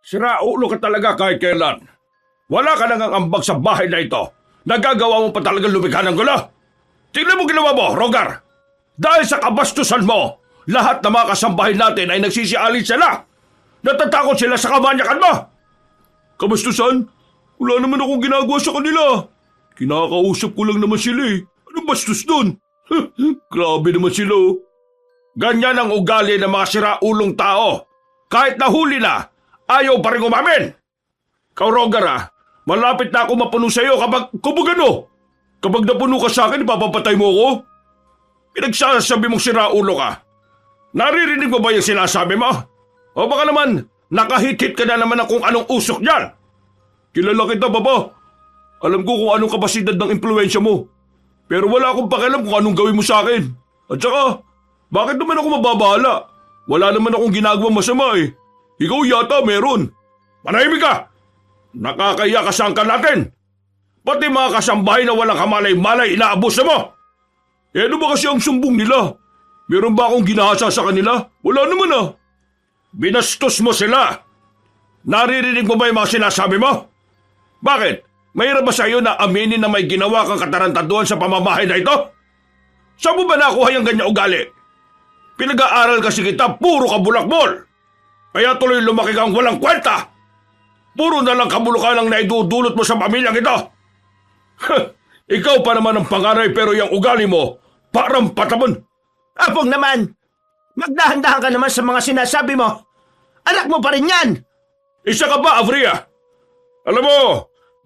Siraulo ka talaga kahit kailan. Wala ka nang ambag sa bahay na ito. Nagagawa mo pa talaga lumikha ng gulo. Tingnan mo ginawa mo, Rogar. Dahil sa kabastusan mo, lahat ng mga kasambahay natin ay nagsisialin sila. Natatakot sila sa kamanyakan mo. Kabastusan? Wala naman akong ginagawa sa kanila. Kinakausap ko lang naman sila eh. Anong bastos dun? Grabe naman sila oh. Ganyan ang ugali ng mga siraulong tao. Kahit nahuli na, ayaw pa rin umamin. Kau Rogar malapit na ako mapuno sa iyo kapag ano? Kapag napuno ka sa akin, ipapapatay mo ako? Pinagsasabi mong siraulo ka. Naririnig mo ba yung sinasabi mo? O baka naman, nakahit-hit ka na naman ng kung anong usok niyan? Kilala kita, Papa. Alam ko kung anong kapasidad ng impluensya mo. Pero wala akong pakialam kung anong gawin mo sa akin. At saka, bakit naman ako mababahala? Wala naman akong ginagawang masama eh. Ikaw yata meron. Manahimik ka! Nakakaya ka sa angkan natin. Pati mga kasambahay na walang kamalay-malay inaabuso mo. Eh ano ba kasi ang sumbong nila? Meron ba akong ginahasa sa kanila? Wala naman ah. Binastos mo sila. Naririnig mo ba yung mga sinasabi mo? Bakit? Mahirap ba sa iyo na aminin na may ginawa kang katarantaduhan sa pamamahay na ito? Saan mo ba nakuha yung ganyan ugali? Pinag-aaral kasi kita, puro kabulakbol. Kaya tuloy lumaki kang walang kwenta. Puro na lang kabulukan ang naidudulot mo sa pamilyang ito. Ikaw pa naman ang panganay pero yung ugali mo, parang patamon. Apong naman, magdahan-dahan ka naman sa mga sinasabi mo. Anak mo pa rin yan. Isa ka ba, Avria? Alam mo,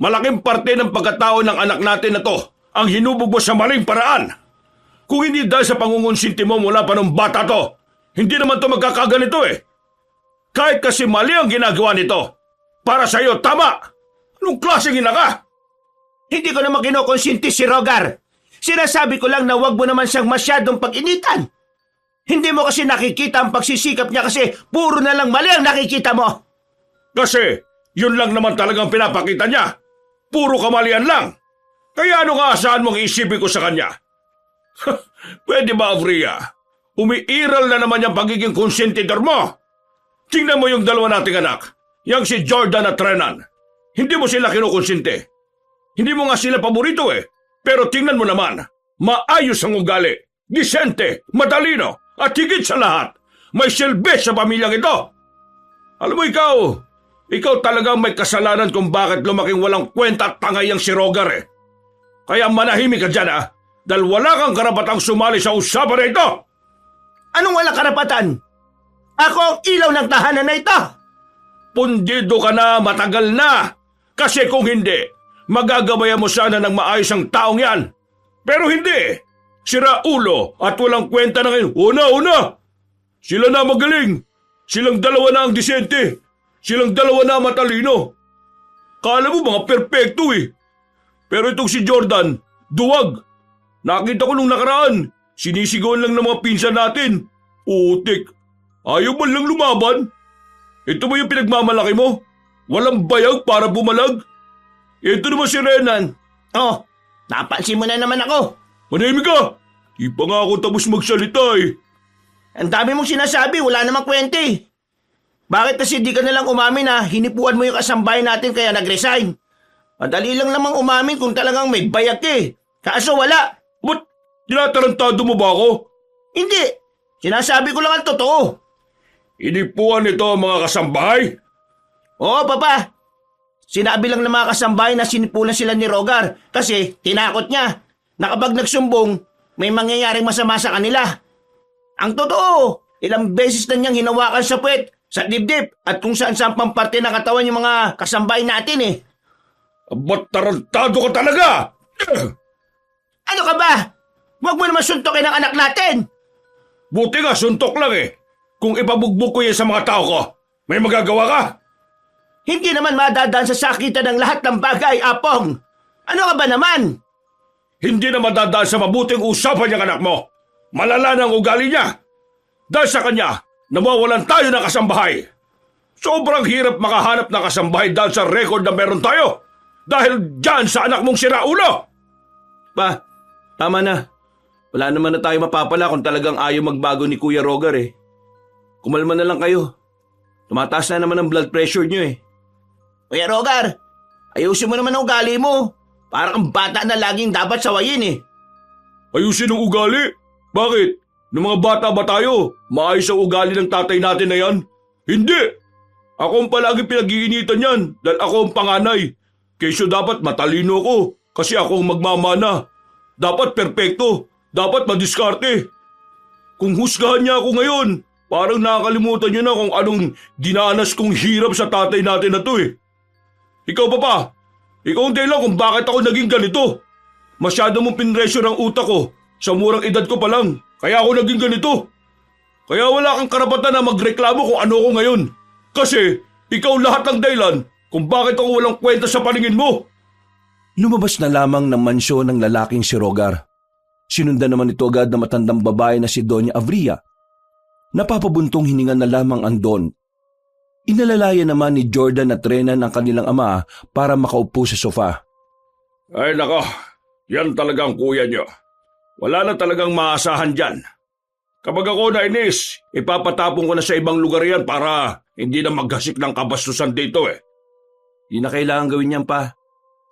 malaking parte ng pagkatao ng anak natin na to ang hinubog mo sa maling paraan. Kung hindi dahil sa pangungonsinti mo mula pa ng bata to, hindi naman to magkakaganito eh. Kahit kasi mali ang ginagawa nito, para sa iyo tama. Anong klaseng ina ka? Hindi ko naman kinukonsinti si Rogar. Sinasabi ko lang na wag mo naman siyang masyadong pag-initan. Hindi mo kasi nakikita ang pagsisikap niya kasi puro na lang mali ang nakikita mo. Kasi yun lang naman talagang pinapakita niya. Puro kamalian lang. Kaya ano kaasahan mong isipin ko sa kanya? Pwede ba, Avria? Umiiral na naman yung pagiging konsentidor mo. Tingnan mo yung dalawa nating anak. Yang si Jordan at Renan. Hindi mo sila kinukonsente. Hindi mo nga sila paborito eh. Pero tingnan mo naman, maayos ang ugali, disente, matalino, at higit sa lahat, may silbi sa pamilyang ito. Alam mo ikaw talagang may kasalanan kung bakit lumaking walang kwenta at tangay ang si Rogar eh. Kaya manahimik ka dyan dahil wala kang karapatang sumali sa usapan na ito. Anong walang karapatan? Ako ang ilaw ng tahanan na ito. Pundido ka na matagal na. Kasi kung hindi, magagabayan mo sana ng maayos ang taong yan. Pero hindi. Sira ulo at walang kwenta na ngayon. Una! Sila na magaling. Silang dalawa na ang disente. Silang dalawa na matalino. Kala mo mga perpekto eh. Pero itong si Jordan, duwag. Nakita ko nung nakaraan. Sinisigawan lang ng mga pinsan natin. Putik. Ayaw man lang lumaban. Ito ba yung pinagmamalaki mo? Walang bayag para bumalag? Ito naman si Renan. Oh, napansin mo na naman ako. Manahimik ka! Di pa nga ako tapos magsalita eh. Ang dami mong sinasabi, wala namang kwenta eh. Bakit kasi di ka nalang umamin na hinipuan mo yung kasambahay natin kaya nag-resign? Madali lang namang umamin kung talagang may bayag ka eh. Kaso wala. Ba't tinatarantado mo ba ako? Hindi. Sinasabi ko lang ang totoo. Hinipuan nito ang mga kasambahay? Oo, Papa. Sinabi lang ng mga kasambahay na sinipulan sila ni Rogar kasi tinakot niya na kapag nagsumbong, may mangyayaring masama sa kanila. Ang totoo, ilang beses na niyang hinawakan sa puwet, sa dibdib at kung saan-saan pang parte ng katawan yung mga kasambahay natin eh. Ba't tarantado ka talaga? Ano ka ba? Huwag mo naman suntokin ang anak natin. Buti nga, suntok lang eh. Kung ipabugbog ko yan sa mga tao ko, may magagawa ka? Hindi naman madadaan sa sakitan ng lahat ng bagay, Apong. Ano ka ba naman? Hindi na madadaan sa mabuting usapan yung anak mo. Malala na ang ugali niya. Dahil sa kanya, nawawalan tayo ng kasambahay. Sobrang hirap makahanap ng kasambahay dahil sa record na meron tayo. Dahil dyan sa anak mong siraulo. Pa, tama na. Wala naman na tayo mapapala kung talagang ayaw magbago ni Kuya Rogar eh. Kumalma na lang kayo. Tumataas na naman ang blood pressure niyo eh. Kuya Rogar, ayusin mo naman ang ugali mo. Para kang bata na laging dapat sawayin eh. Ayusin ang ugali? Bakit? Nung mga bata ba tayo? Maayos ang ugali ng tatay natin na yan? Hindi! Ako ang palagi pinag-iinitan yan dahil ako ang panganay. Kesyo dapat matalino ko kasi ako ang magmamana. Dapat perpekto. Dapat madiskarte. Kung husgahan niya ako ngayon, parang nakakalimutan niyo na kung anong dinanas kong hirap sa tatay natin na to eh. Ikaw pa. Ikaw ang dahilan kung bakit ako naging ganito. Masyado mong pinresyo ng utak ko. Sa murang edad ko pa lang. Kaya ako naging ganito. Kaya wala kang karapatan na magreklamo kung ano ko ngayon. Kasi ikaw lahat ng dahilan kung bakit ako walang kwenta sa paningin mo. Lumabas na lamang ng mansyon ng lalaking si Rogar. Sinundan naman ito agad na matandang babae na si Doña Avria. Napapabuntong hininga na lamang ang Don. Inalalaya naman ni Jordan at Renan ang kanilang ama para makaupo sa sofa. Ay nako, yan talagang kuya niyo. Wala na talagang maasahan dyan. Kapag ako nainis, ipapatapon ko na sa ibang lugar yan para hindi na maggasik ng kabastusan dito eh. Di na kailangan gawin yan pa.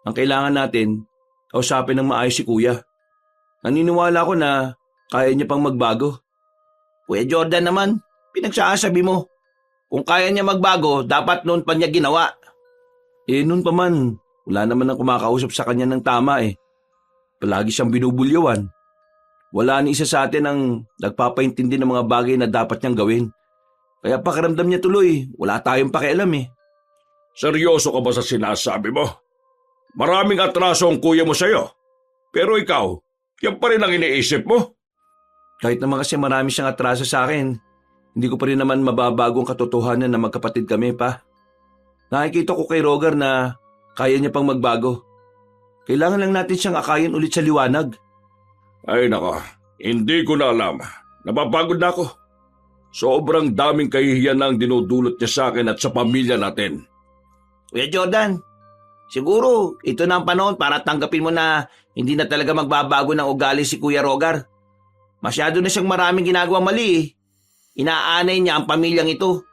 Ang kailangan natin, kausapin ng maayos si kuya. Naniniwala ko na kaya niya pang magbago. Kuya Jordan naman, pinagsasabi mo. Kung kaya niya magbago, dapat noon pa niya ginawa. Noon pa man, wala naman ang kumakausap sa kanya ng tama eh. Palagi siyang binubulyawan. Wala ni isa sa atin ang nagpapaintindi ng mga bagay na dapat niyang gawin. Kaya pakiramdam niya tuloy, wala tayong pakialam eh. Seryoso ka ba sa sinasabi mo? Maraming atraso ang kuya mo sa'yo. Pero ikaw, yan pa rin ang iniisip mo? Kahit naman kasi marami siyang atraso sa akin, hindi ko pa rin naman mababagong katotohanan na magkapatid kami pa. Nakikita ko kay Rogar na kaya niya pang magbago. Kailangan lang natin siyang akayin ulit sa liwanag. Ay nako, hindi ko na alam. Napapagod na ako. Sobrang daming kahihiyan na ang dinudulot niya sa akin at sa pamilya natin. Kuya Jordan, siguro ito na ang panahon para tanggapin mo na hindi na talaga magbabago ng ugali si Kuya Rogar. Masyado na siyang maraming ginagawang mali eh. Inaanay niya ang pamilyang ito.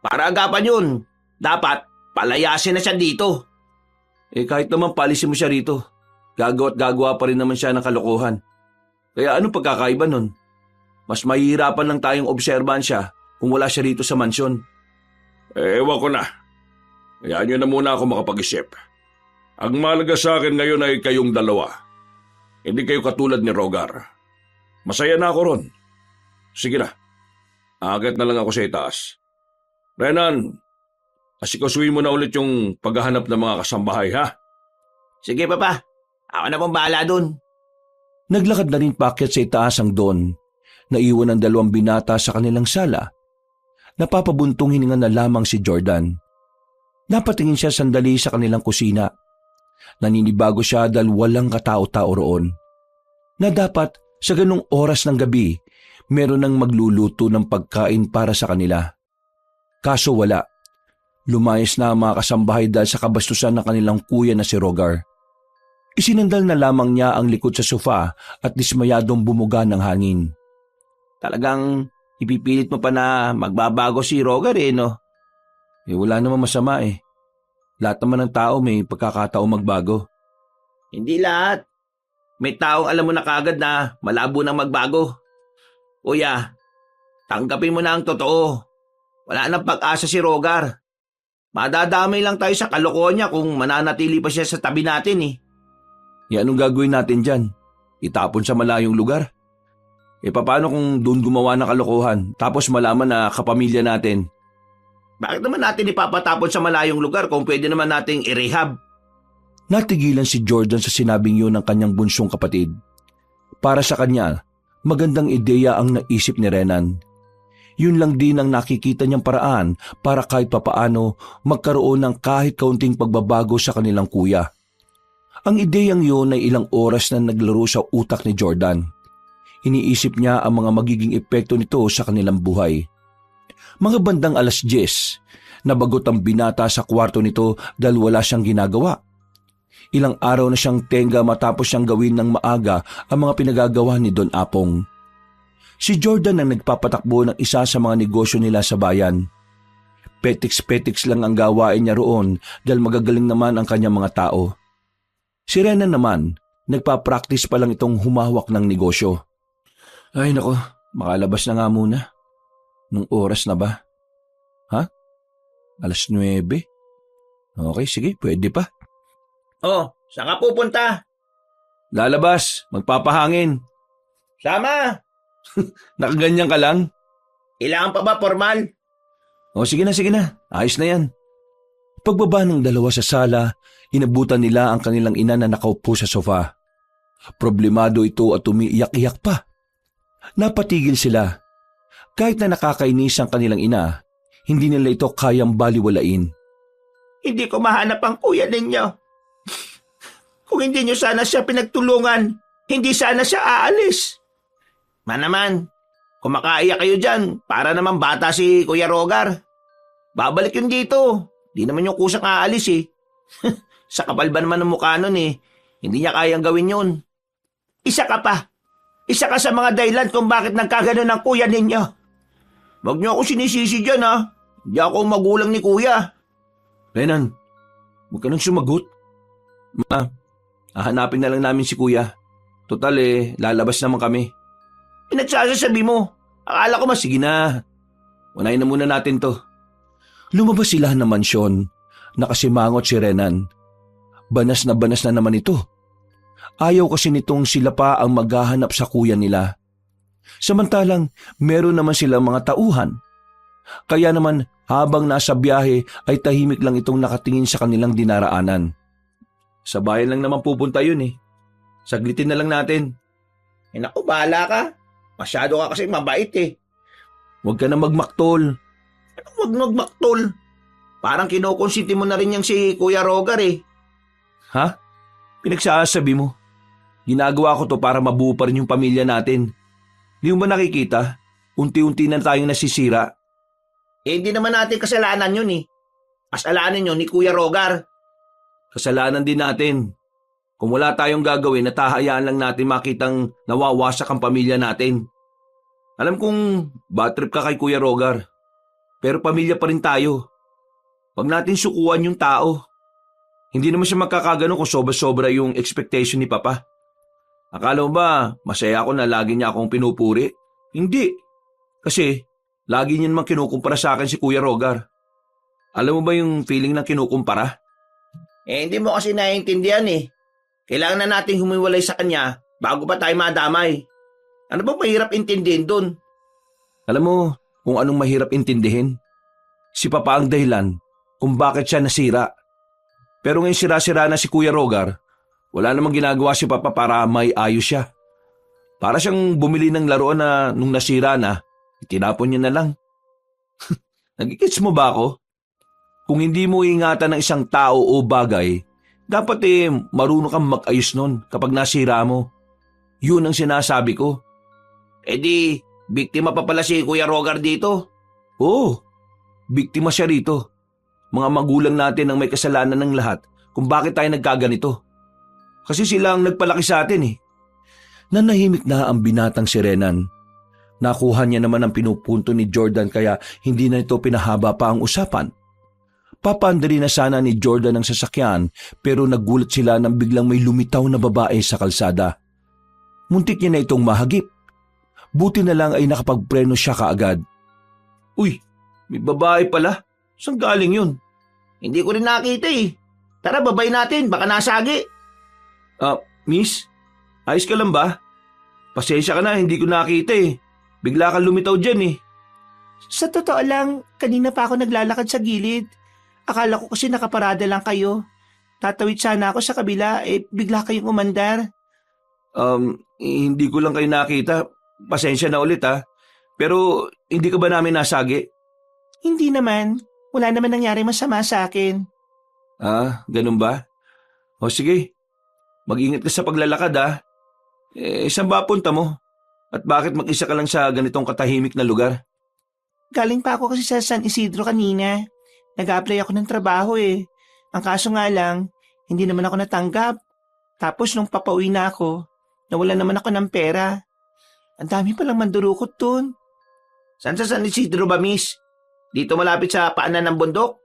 Para agapan yun, dapat palayasin na siya dito. Kahit naman palisin mo siya rito, gagawa at gagawa pa rin naman siya ng kalokohan. Kaya anong pagkakaiba nun? Mas mahihirapan lang tayong obserbahan siya kung wala siya rito sa mansyon. Ewan ko na. Hayaan niyo na muna ako makapag-isip. Ang mahalaga sa akin ngayon ay kayong dalawa. Hindi kayo katulad ni Rogar. Masaya na ako ron. Sige na. Agad na lang ako sa itaas. Renan, asikasuhin mo na ulit yung paghahanap ng mga kasambahay, ha? Sige, Papa. Ako na pong bahala dun. Naglakad na rin paakyat sa itaas ang Don. Naiwan ang dalawang binata sa kanilang sala. Napapabuntong hininga na lamang si Jordan. Napatingin siya sandali sa kanilang kusina. Naninibago siya dahil walang katao-tao roon. Na dapat sa ganung oras ng gabi, meron nang magluluto ng pagkain para sa kanila. Kaso wala. Lumayas na ang mga kasambahay dahil sa kabastusan ng kanilang kuya na si Rogar. Isinandal na lamang niya ang likod sa sofa at dismayadong bumuga ng hangin. Talagang ipipilit mo pa na magbabago si Rogar eh, no? Wala namang masama eh. Lahat naman ng tao may pagkakataong magbago. Hindi lahat. May taong alam mo na kagad na malabo nang magbago. Kuya, tanggapin mo na ang totoo. Wala nang pag-asa si Rogar. Madadamay lang tayo sa kalokohan niya kung mananatili pa siya sa tabi natin eh. Anong gagawin natin dyan? Itapon sa malayong lugar? Paano kung doon gumawa ng kalokohan tapos malaman na kapamilya natin? Bakit naman natin ipapatapon sa malayong lugar kung pwede naman nating i-rehab? Natigilan si Jordan sa sinabing yun ng kanyang bunsong kapatid. Para sa kanya, magandang ideya ang naisip ni Renan. Yun lang din ang nakikita niyang paraan para kahit papaano magkaroon ng kahit kaunting pagbabago sa kanilang kuya. Ang ideyang yun ay ilang oras na naglaro sa utak ni Jordan. Iniisip niya ang mga magiging epekto nito sa kanilang buhay. Mga bandang 10:00, nabagot ang binata sa kwarto nito dahil wala siyang ginagawa. Ilang araw na siyang tenga matapos siyang gawin ng maaga ang mga pinagagawa ni Don Apong. Si Jordan ang nagpapatakbo ng isa sa mga negosyo nila sa bayan. Petiks-petiks lang ang gawain niya roon dahil magagaling naman ang kanyang mga tao. Si Renan naman, nagpa-practice pa lang itong humawak ng negosyo. Ay nako, makalabas na nga muna. Nung oras na ba? Ha? 9:00? Okay, sige, pwede pa. Oh, saan ka pupunta? Lalabas, magpapahangin. Sama! Nakaganyan ka lang? Kailangan pa ba formal? O sige na, ayos na yan. Pagbaba ng dalawa sa sala, inabutan nila ang kanilang ina na nakaupo sa sofa. Problemado ito at umiiyak-iyak pa. Napatigil sila. Kahit na nakakainis ang kanilang ina, hindi nila ito kayang baliwalain. Hindi ko mahanap ang kuya ninyo. Kung hindi nyo sana siya pinagtulungan, hindi sana siya aalis. Manaman, kung makaiyak kayo dyan, para naman bata si Kuya Rogar. Babalik yun dito. Di naman yung kusang aalis eh. Sa kapal ba naman ng mukha nun eh. Hindi niya kayang gawin yun. Isa ka pa. Isa ka sa mga dahilan kung bakit nagkaganon ang kuya ninyo. Huwag niyo ako sinisisi dyan ha. Hindi ako magulang ni kuya. Renan, huwag ka nang sumagot. Hahanapin na lang namin si kuya. Total lalabas naman kami. Pinagsasabi mo. Akala ko mas... Sige na, unahin na muna natin to. Lumabas sila ng mansyon. Nakasimangot si Renan. Banas na naman ito. Ayaw kasi nitong sila pa ang maghahanap sa kuya nila. Samantalang meron naman silang mga tauhan. Kaya naman habang nasa biyahe ay tahimik lang itong nakatingin sa kanilang dinaraanan. Sa bayan lang naman pupunta yun eh. Saglitin na lang natin. Naku, bahala ka. Masyado ka kasi mabait eh. Huwag ka na magmaktol. Huwag magmaktol. Parang kinukonsinti mo na rin yung si Kuya Rogar eh. Ha? Pinagsasabi mo? Ginagawa ko to para mabuo pa rin yung pamilya natin. Di mo ba nakikita? Unti-unti na tayong nasisira. Hindi naman natin kasalanan yun eh. Kasalanan yun ni Kuya Rogar. Kasalanan din natin. Kung wala tayong gagawin, natahayaan lang natin makitang nawawasak ang pamilya natin. Alam kong bad trip ka kay Kuya Rogar. Pero pamilya pa rin tayo. Huwag natin sukuan yung tao. Hindi naman siya magkakagano kung sobra-sobra yung expectation ni Papa. Akala mo ba masaya ako na lagi niya akong pinupuri? Hindi. Kasi lagi niya naman kinukumpara sa akin si Kuya Rogar. Alam mo ba yung feeling ng kinukumpara? Hindi mo kasi naiintindihan eh. Kailangan na nating humiwalay sa kanya bago pa tayo madamay. Ano ba mahirap intindihin dun? Alam mo kung anong mahirap intindihin? Si Papa ang dahilan kung bakit siya nasira. Pero ngayon sira-sira na si Kuya Rogar, wala namang ginagawa si Papa para may ayos siya. Para siyang bumili ng laruan na nung nasira na, itinapon niya na lang. Nagigits mo ba ako? Kung hindi mo ingatan ng isang tao o bagay, dapat marunong kang mag-ayos nun kapag nasira mo. Yun ang sinasabi ko. Di, biktima pa pala si Kuya Rogar dito. Oo, biktima siya rito. Mga magulang natin ang may kasalanan ng lahat kung bakit tayo nagkaganito. Kasi sila ang nagpalaki sa atin eh. Nanahimik na ang binatang si Renan. Nakuha niya naman ang pinupunto ni Jordan kaya hindi na ito pinahaba pa ang usapan. Papandali na sana ni Jordan ang sasakyan pero nagulat sila nang biglang may lumitaw na babae sa kalsada. Muntik niya na itong mahagip. Buti na lang ay nakapagpreno siya kaagad. Uy, may babae pala. Saan galing yun? Hindi ko rin nakita eh. Tara, babay natin. Baka nasagi. Miss? Ayos ka lang ba? Pasensya ka na, hindi ko nakita eh. Bigla kang lumitaw dyan eh. Sa totoo lang, kanina pa ako naglalakad sa gilid. Akala ko kasi nakaparada lang kayo. Tatawid sana ako sa kabila, bigla kayong umandar. Hindi ko lang kayo nakita. Pasensya na ulit ha. Pero hindi ka ba namin nasagi? Hindi naman. Wala naman nangyari masama sa akin. Ganun ba? O sige, mag-ingat ka sa paglalakad ha. Saan ba punta mo? At bakit mag-isa ka lang sa ganitong katahimik na lugar? Galing pa ako kasi sa San Isidro kanina. Nag-a-apply ako ng trabaho eh. Ang kaso nga lang, hindi naman ako natanggap. Tapos nung papauwi na ako, nawala naman ako ng pera. Ang dami palang mandurukot dun. San Isidro ba, miss? Dito malapit sa paanan ng bundok?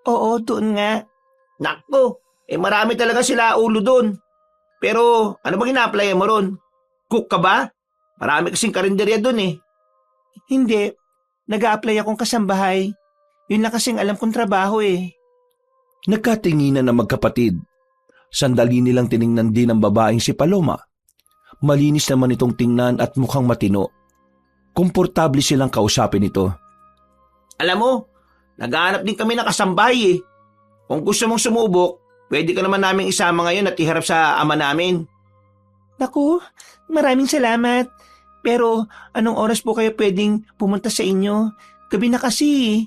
Oo, doon nga. Nakko, marami talaga sila ulo doon. Pero ano bang ina-applyan mo ron? Cook ka ba? Marami kasing karinderya doon eh. Hindi. Nag-a-apply akong kasambahay. Yun lang kasing alam kong trabaho eh. Nagkatinginan na magkapatid. Sandali nilang tiningnan din ang babaeng si Paloma. Malinis naman itong tingnan at mukhang matino. Komportable silang kausapin ito. Alam mo, naghahanap din kami ng kasambahay eh. Kung gusto mong sumubok, pwede ka naman naming isama ngayon at iharap sa ama namin. Naku, maraming salamat. Pero anong oras po kayo pwedeng pumunta sa inyo? Gabi na kasi.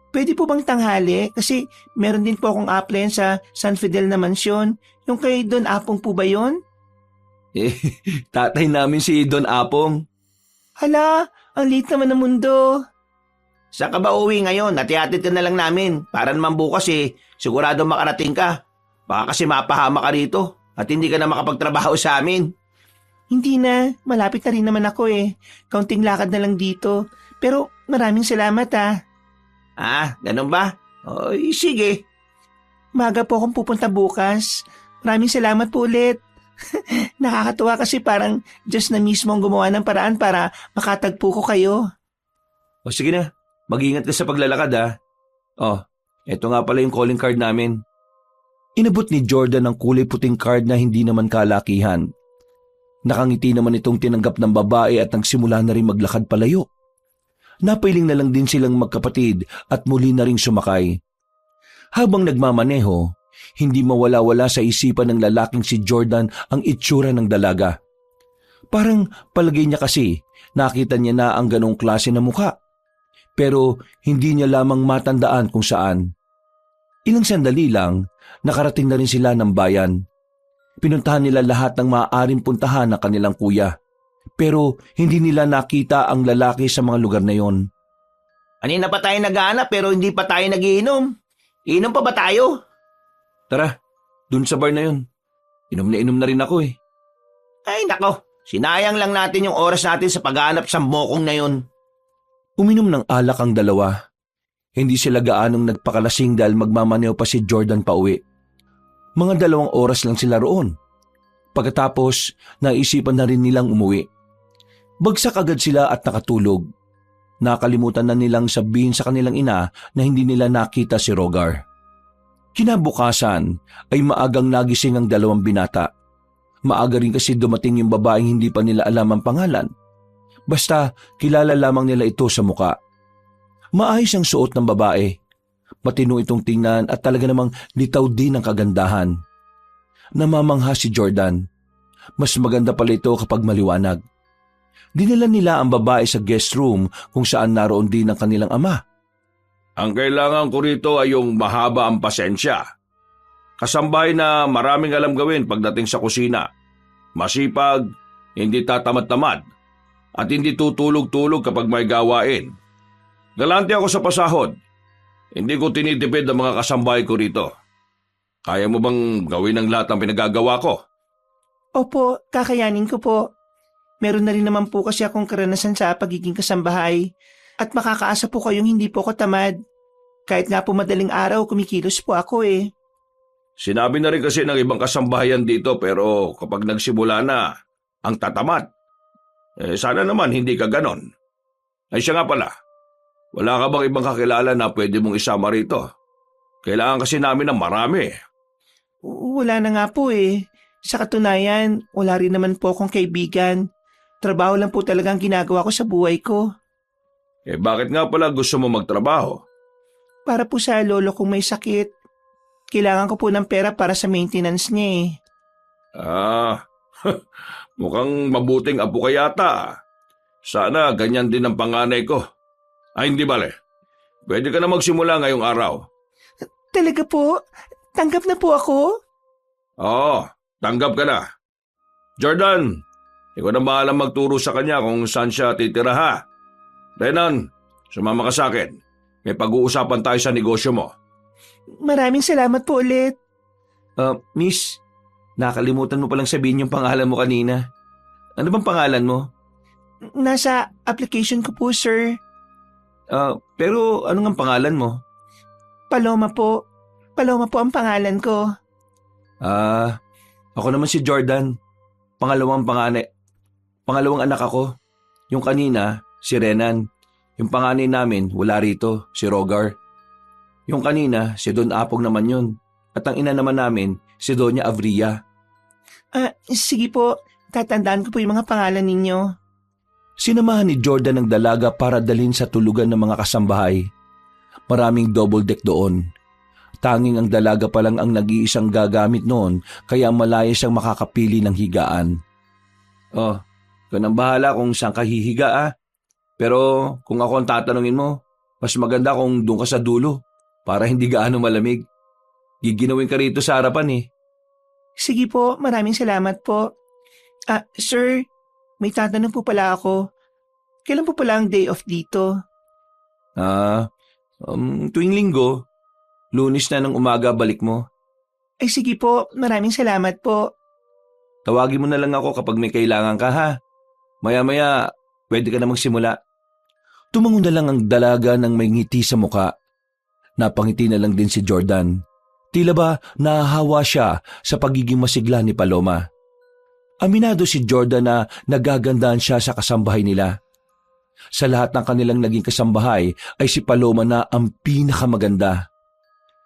Pwede po bang tanghali? Kasi meron din po akong applyan sa San Fidel na mansyon. Yung kay Don Apong po ba yun? Tatay namin si Don Apong. Hala, ang liit naman ng mundo. Saan ka ba uwi ngayon? Natihatid ka na lang namin. Para naman bukas sigurado makarating ka. Baka kasi mapahama ka rito at hindi ka na makapagtrabaho sa amin. Hindi na, malapit na rin naman ako eh. Kaunting lakad na lang dito. Pero maraming salamat ah. Ganun ba? Sige. Maga po akong pupunta bukas. Maraming salamat po ulit. Nakakatuwa kasi parang Diyos na mismo ang gumawa ng paraan para makatagpo ko kayo. O sige na, mag-ingat ka sa paglalakad ha. Eto nga pala yung calling card namin. Inabot ni Jordan ang kulay puting card na hindi naman kalakihan. Nakangiti naman itong tinanggap ng babae at nagsimula na rin maglakad palayo. Napailing na lang din silang magkapatid at muli na ring sumakay. Habang nagmamaneho, hindi mawala-wala sa isipan ng lalaking si Jordan ang itsura ng dalaga. Parang palagay niya kasi nakita niya na ang ganong klase na mukha. Pero hindi niya lamang matandaan kung saan. Ilang sandali lang, nakarating na rin sila ng bayan. Pinuntahan nila lahat ng maaaring puntahan ng kanilang kuya. Pero hindi nila nakita ang lalaki sa mga lugar na yon. Kanina pa tayo naghahanap pero hindi pa tayo nagiinom. Inom pa ba tayo? Tara, dun sa bar na yun. Inom na rin ako eh. Ay nako, sinayang lang natin yung oras natin sa paghahanap sa mokong na yun. Uminom ng alak ang dalawa. Hindi sila gaanong nagpakalasing dahil magmamaneho pa si Jordan pauwi. Mga 2 oras lang sila roon. Pagkatapos, naisipan na rin nilang umuwi. Bagsak agad sila at nakatulog. Nakalimutan na nilang sabihin sa kanilang ina na hindi nila nakita si Rogar. Kinabukasan ay maagang nagising ang 2 binata. Maaga rin kasi dumating yung babaeng hindi pa nila alam ang pangalan. Basta kilala lamang nila ito sa muka. Maayos ang suot ng babae. Matino itong tingnan at talaga namang litaw din ang kagandahan. Namamangha si Jordan. Mas maganda pala ito kapag maliwanag. Dinala nila ang babae sa guest room kung saan naroon din ang kanilang ama. Ang kailangan ko rito ay yung mahaba ang pasensya. Kasambay na maraming alam gawin pagdating sa kusina. Masipag, hindi tatamad-tamad, at hindi tutulog-tulog kapag may gawain. Galante ako sa pasahod. Hindi ko tinitipid ang mga kasambay ko rito. Kaya mo bang gawin ang lahat ng pinagagawa ko? Opo, kakayanin ko po. Meron na rin naman po kasi akong karanasan sa pagiging kasambahay at makakaasa po kayong hindi po ako tamad. Kahit nga po madaling araw, kumikilos po ako eh. Sinabi na rin kasi ng ibang kasambahayan dito pero kapag nagsimula na ang tatamad, sana naman hindi ka ganon. Ay siya nga pala, wala ka bang ibang kakilala na pwede mong isama rito? Kailangan kasi namin ng marami. Wala na nga po eh. Sa katunayan, wala rin naman po akong kaibigan. Trabaho lang po talagang ginagawa ko sa buhay ko. Bakit nga pala gusto mo magtrabaho? Para po sa lolo kong may sakit. Kailangan ko po ng pera para sa maintenance niya eh. Mukhang mabuting apo ka yata. Sana ganyan din ang panganay ko. Ay hindi bale, pwede ka na magsimula ngayong araw. Talaga po? Tanggap na po ako? Oo, tanggap ka na. Jordan, ikaw na bahalang magturo sa kanya kung saan siya titira ha. Renan, sumama ka sa akin. May pag-uusapan tayo sa negosyo mo. Maraming salamat po ulit. Miss, nakalimutan mo palang sabihin yung pangalan mo kanina. Ano bang pangalan mo? Nasa application ko po, sir. Pero ano nga pangalan mo? Paloma po. Paloma po ang pangalan ko. Ako naman si Jordan. Pangalawang anak ako. Yung kanina, si Renan. Yung panganay namin, wala rito, si Rogar. Yung kanina, si Don Apong naman yun. At ang ina naman namin, si Doña Avria. Sige po. Tatandaan ko po yung mga pangalan ninyo. Sinamahan ni Jordan ang dalaga para dalhin sa tulugan ng mga kasambahay. Maraming double deck doon. Tanging ang dalaga pa lang ang nag-iisang gagamit noon kaya malaya siyang makakapili ng higaan. Ikaw nang bahala kung saan ka hihiga Pero kung ako ang tatanungin mo, mas maganda kung doon ka sa dulo para hindi gaano malamig. Giginawin ka rito sa harapan Sige po, maraming salamat po. Sir, may tatanong po pala ako. Kailan po pala ang day off dito? Tuwing linggo, Lunes na ng umaga balik mo. Ay sige po, maraming salamat po. Tawagin mo na lang ako kapag may kailangan ka Maya-maya, pwede ka na magsimula. Tumango na lang ang dalaga ng may ngiti sa muka. Napangiti na lang din si Jordan. Tila ba nahahawa siya sa pagiging masigla ni Paloma. Aminado si Jordan na nagagandahan siya sa kasambahay nila. Sa lahat ng kanilang naging kasambahay ay si Paloma na ang pinakamaganda.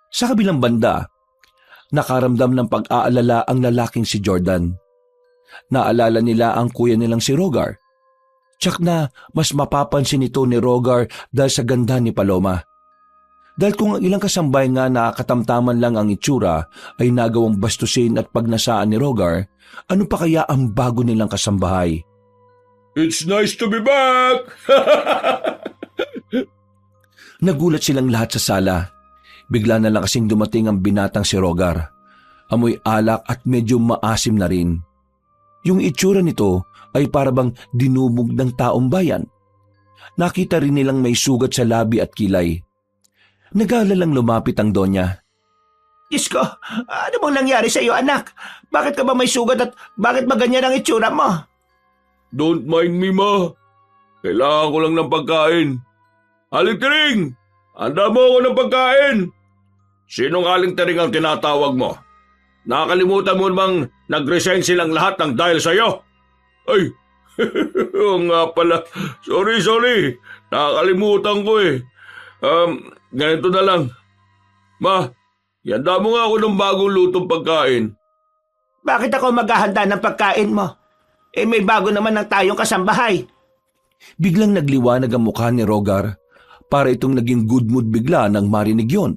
Sa kabilang banda, nakaramdam ng pag-aalala ang lalaking si Jordan. Naalala nila ang kuya nilang si Rogar. Tsak na mas mapapansin ito ni Rogar dahil sa ganda ni Paloma. Dahil kung ang ilang kasambahay nga na katamtaman lang ang itsura ay nagawang bastusin at pagnasaan ni Rogar, ano pa kaya ang bago nilang kasambahay? It's nice to be back! Nagulat silang lahat sa sala. Bigla na lang kasing dumating ang binatang si Rogar. Amoy alak at medyo maasim na rin. Yung itsura nito ay parabang dinumog ng taong bayan. Nakita rin nilang may sugat sa labi at kilay. Nag-aalalang lumapit ang Donya. Diyos ko, ano bang nangyari sa iyo, anak? Bakit ka ba may sugat at bakit ba ganyan ang itsura mo? Don't mind me, ma. Kailangan ko lang ng pagkain. Aling Tiring, handa mo ako ng pagkain. Sinong Aling Tiring ang tinatawag mo? Nakakalimutan mo bang nag-resign silang lahat ng dahil sa'yo? Ay, oo nga pala. Sorry. Nakakalimutan ko Ganito na lang. Ma, ihanda mo nga ako ng bagong lutong pagkain. Bakit ako maghahanda ng pagkain mo? May bago naman ng tayong kasambahay. Biglang nagliwanag ang mukha ni Rogar para itong naging good mood bigla nang marinig yon.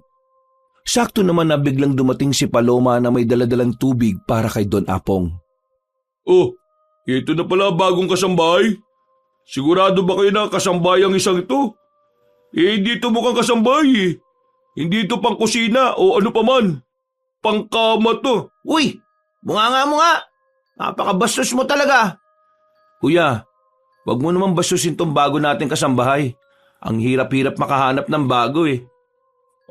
Sakto naman na biglang dumating si Paloma na may daladalang tubig para kay Don Apong. Oh, ito na pala bagong kasambahay. Sigurado ba kayo na kasambahay ang isang ito? Hindi ito mukhang kasambahay Hindi ito pang kusina o ano pa man. Pangkama to. Uy, bunga mo nga. Napakabastos mo talaga. Kuya, wag mo naman bastusin tong bago nating kasambahay. Ang hirap-hirap makahanap ng bago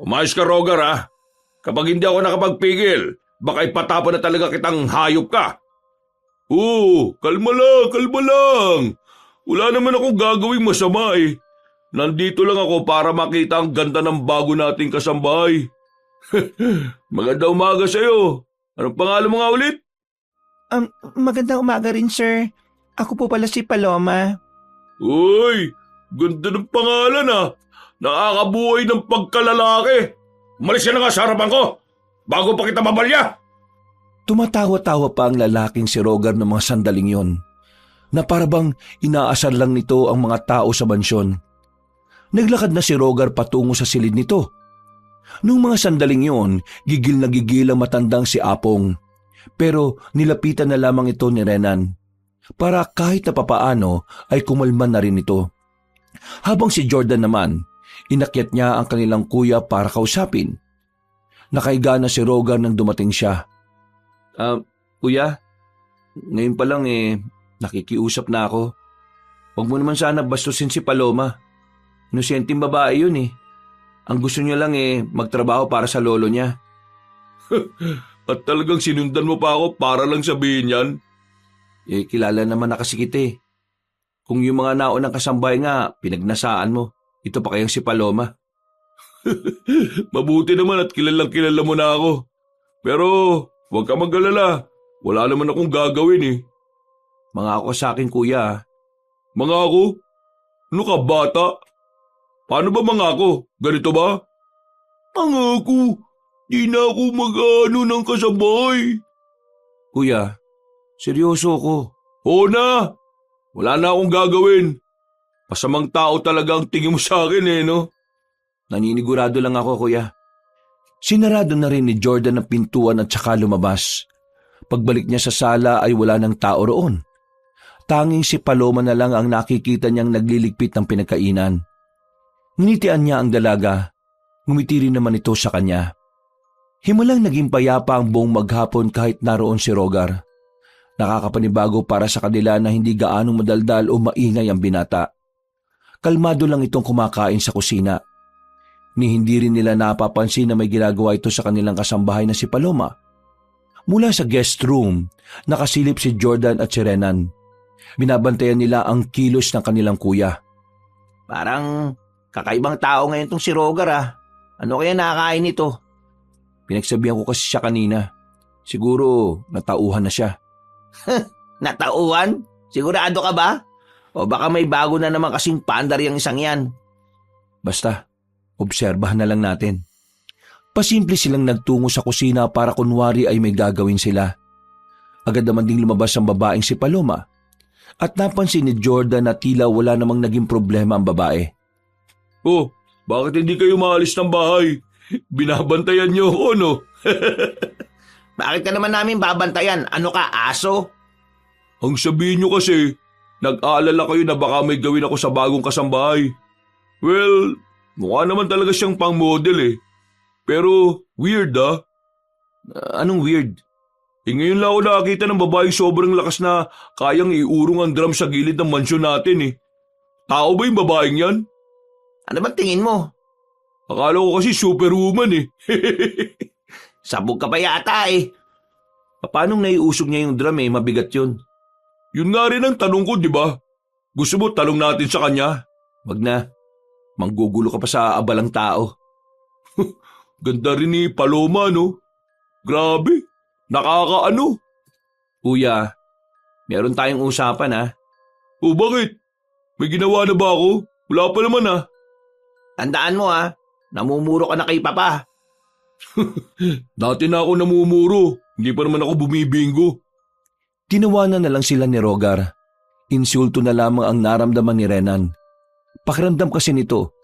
Umayos ka, Rogar Kapag hindi ako nakapagpigil, baka ipatapon na talaga kitang hayop ka. Kalma lang. Wala naman akong gagawing masama Nandito lang ako para makita ang ganda ng bago nating kasambahay. Magandang umaga sa'yo. Anong pangalan mo nga ulit? Magandang umaga rin, sir. Ako po pala si Paloma. Uy, ganda ng pangalan Nakakabuhay ng pagkalalaki. Umalis ka na nga sa harapan ko, bago pa kita mabalya. Tumatawa-tawa pa ang lalaking si Rogar ng mga sandaling yon, na parabang inaasar lang nito ang mga tao sa mansyon. Naglakad na si Rogar patungo sa silid nito. Nung mga sandaling yon, gigil na gigil ang matandang si Apong. Pero nilapitan na lamang ito ni Renan para kahit na papaano ay kumalman na rin ito. Habang si Jordan naman, inakyat niya ang kanilang kuya para kausapin. Nakaiga na si Rogar nang dumating siya. Kuya, ngayon pa lang nakikiusap na ako. Huwag mo naman sana bastusin si Paloma. Inosenteng babae yun Ang gusto niya lang magtrabaho para sa lolo niya. At talagang sinundan mo pa ako para lang sabihin yan? Kilala naman na kasi kita Kung yung mga naunang kasambahay nga, pinagnasaan mo. Ito pa kayang si Paloma. Mabuti naman at kilala mo na ako. Pero huwag ka mag-alala. Wala naman akong gagawin eh. Mangako sa akin, kuya. Mga ako? Ano ka, bata? Paano ba mangako? Ganito ba? Mangako, di na ako mag-ano ng kasabay. Kuya, seryoso ako. Oo na! Wala na akong gagawin. Masamang tao talaga ang tingin mo sa akin eh, no? Naninigurado lang ako, kuya. Sinarado na rin ni Jordan ang pintuan at saka lumabas. Pagbalik niya sa sala ay wala ng tao roon. Tanging si Paloma na lang ang nakikita niyang nagliligpit ng pinagkainan. Nginitian niya ang dalaga. Ngumiti rin naman ito sa kanya. Himalang naging payapa ang buong maghapon kahit naroon si Rogar. Nakakapanibago para sa kanila na hindi gaanong madaldal o maingay ang binata. Kalmado lang itong kumakain sa kusina. Ni hindi rin nila napapansin na may ginagawa ito sa kanilang kasambahay na si Paloma. Mula sa guest room, nakasilip si Jordan at si Renan. Binabantayan nila ang kilos ng kanilang kuya. Parang kakaibang tao ngayon tong si Rogar ah. Ano kaya nakakain nito? Pinagsabihan ko kasi siya kanina. Siguro natauhan na siya. Natauhan? Sigurado ka ba? O baka may bago na naman kasing pandar yung isang yan. Basta, obserbahan na lang natin. Pasimple silang nagtungo sa kusina para kunwari ay may gagawin sila. Agad naman ding lumabas ang babaeng si Paloma. At napansin ni Jordan na tila wala namang naging problema ang babae. Oh, bakit hindi kayo maalis ng bahay? Binabantayan niyo ako, no? Bakit ka naman namin babantayan? Ano ka, aso? Ang sabihin niyo kasi, nag-aalala kayo na baka may gawin ako sa bagong kasambahay. Well, mukha naman talaga siyang pang-model eh. Pero weird ah. Anong weird? Ngayon lang ako nakakita ng babaeng sobrang lakas na kayang iurong ang drum sa gilid ng mansyon natin eh. Tao ba yung babaeng yan? Ano ba tingin mo? Akala ko kasi superwoman eh. Sabog ka pa yata eh. Paano naiusog niya yung drum eh? Mabigat yun. Yun nga rin ang tanong ko, di ba? Gusto mo talong natin sa kanya? Wag na. Manggugulo ka pa sa abalang tao. Ganda rin ni Paloma, no? Grabe. Nakakaano. Kuya, meron tayong usapan ha. O bakit? May ginawa na ba ako? Wala pa naman ah. Tandaan mo ah, namumuro ka na kay Papa. Dati na ako namumuro. Hindi pa naman ako bumibingo. Tinawanan na lang sila ni Rogar. Insulto na lamang ang naramdaman ni Renan. Pakiramdam kasi nito,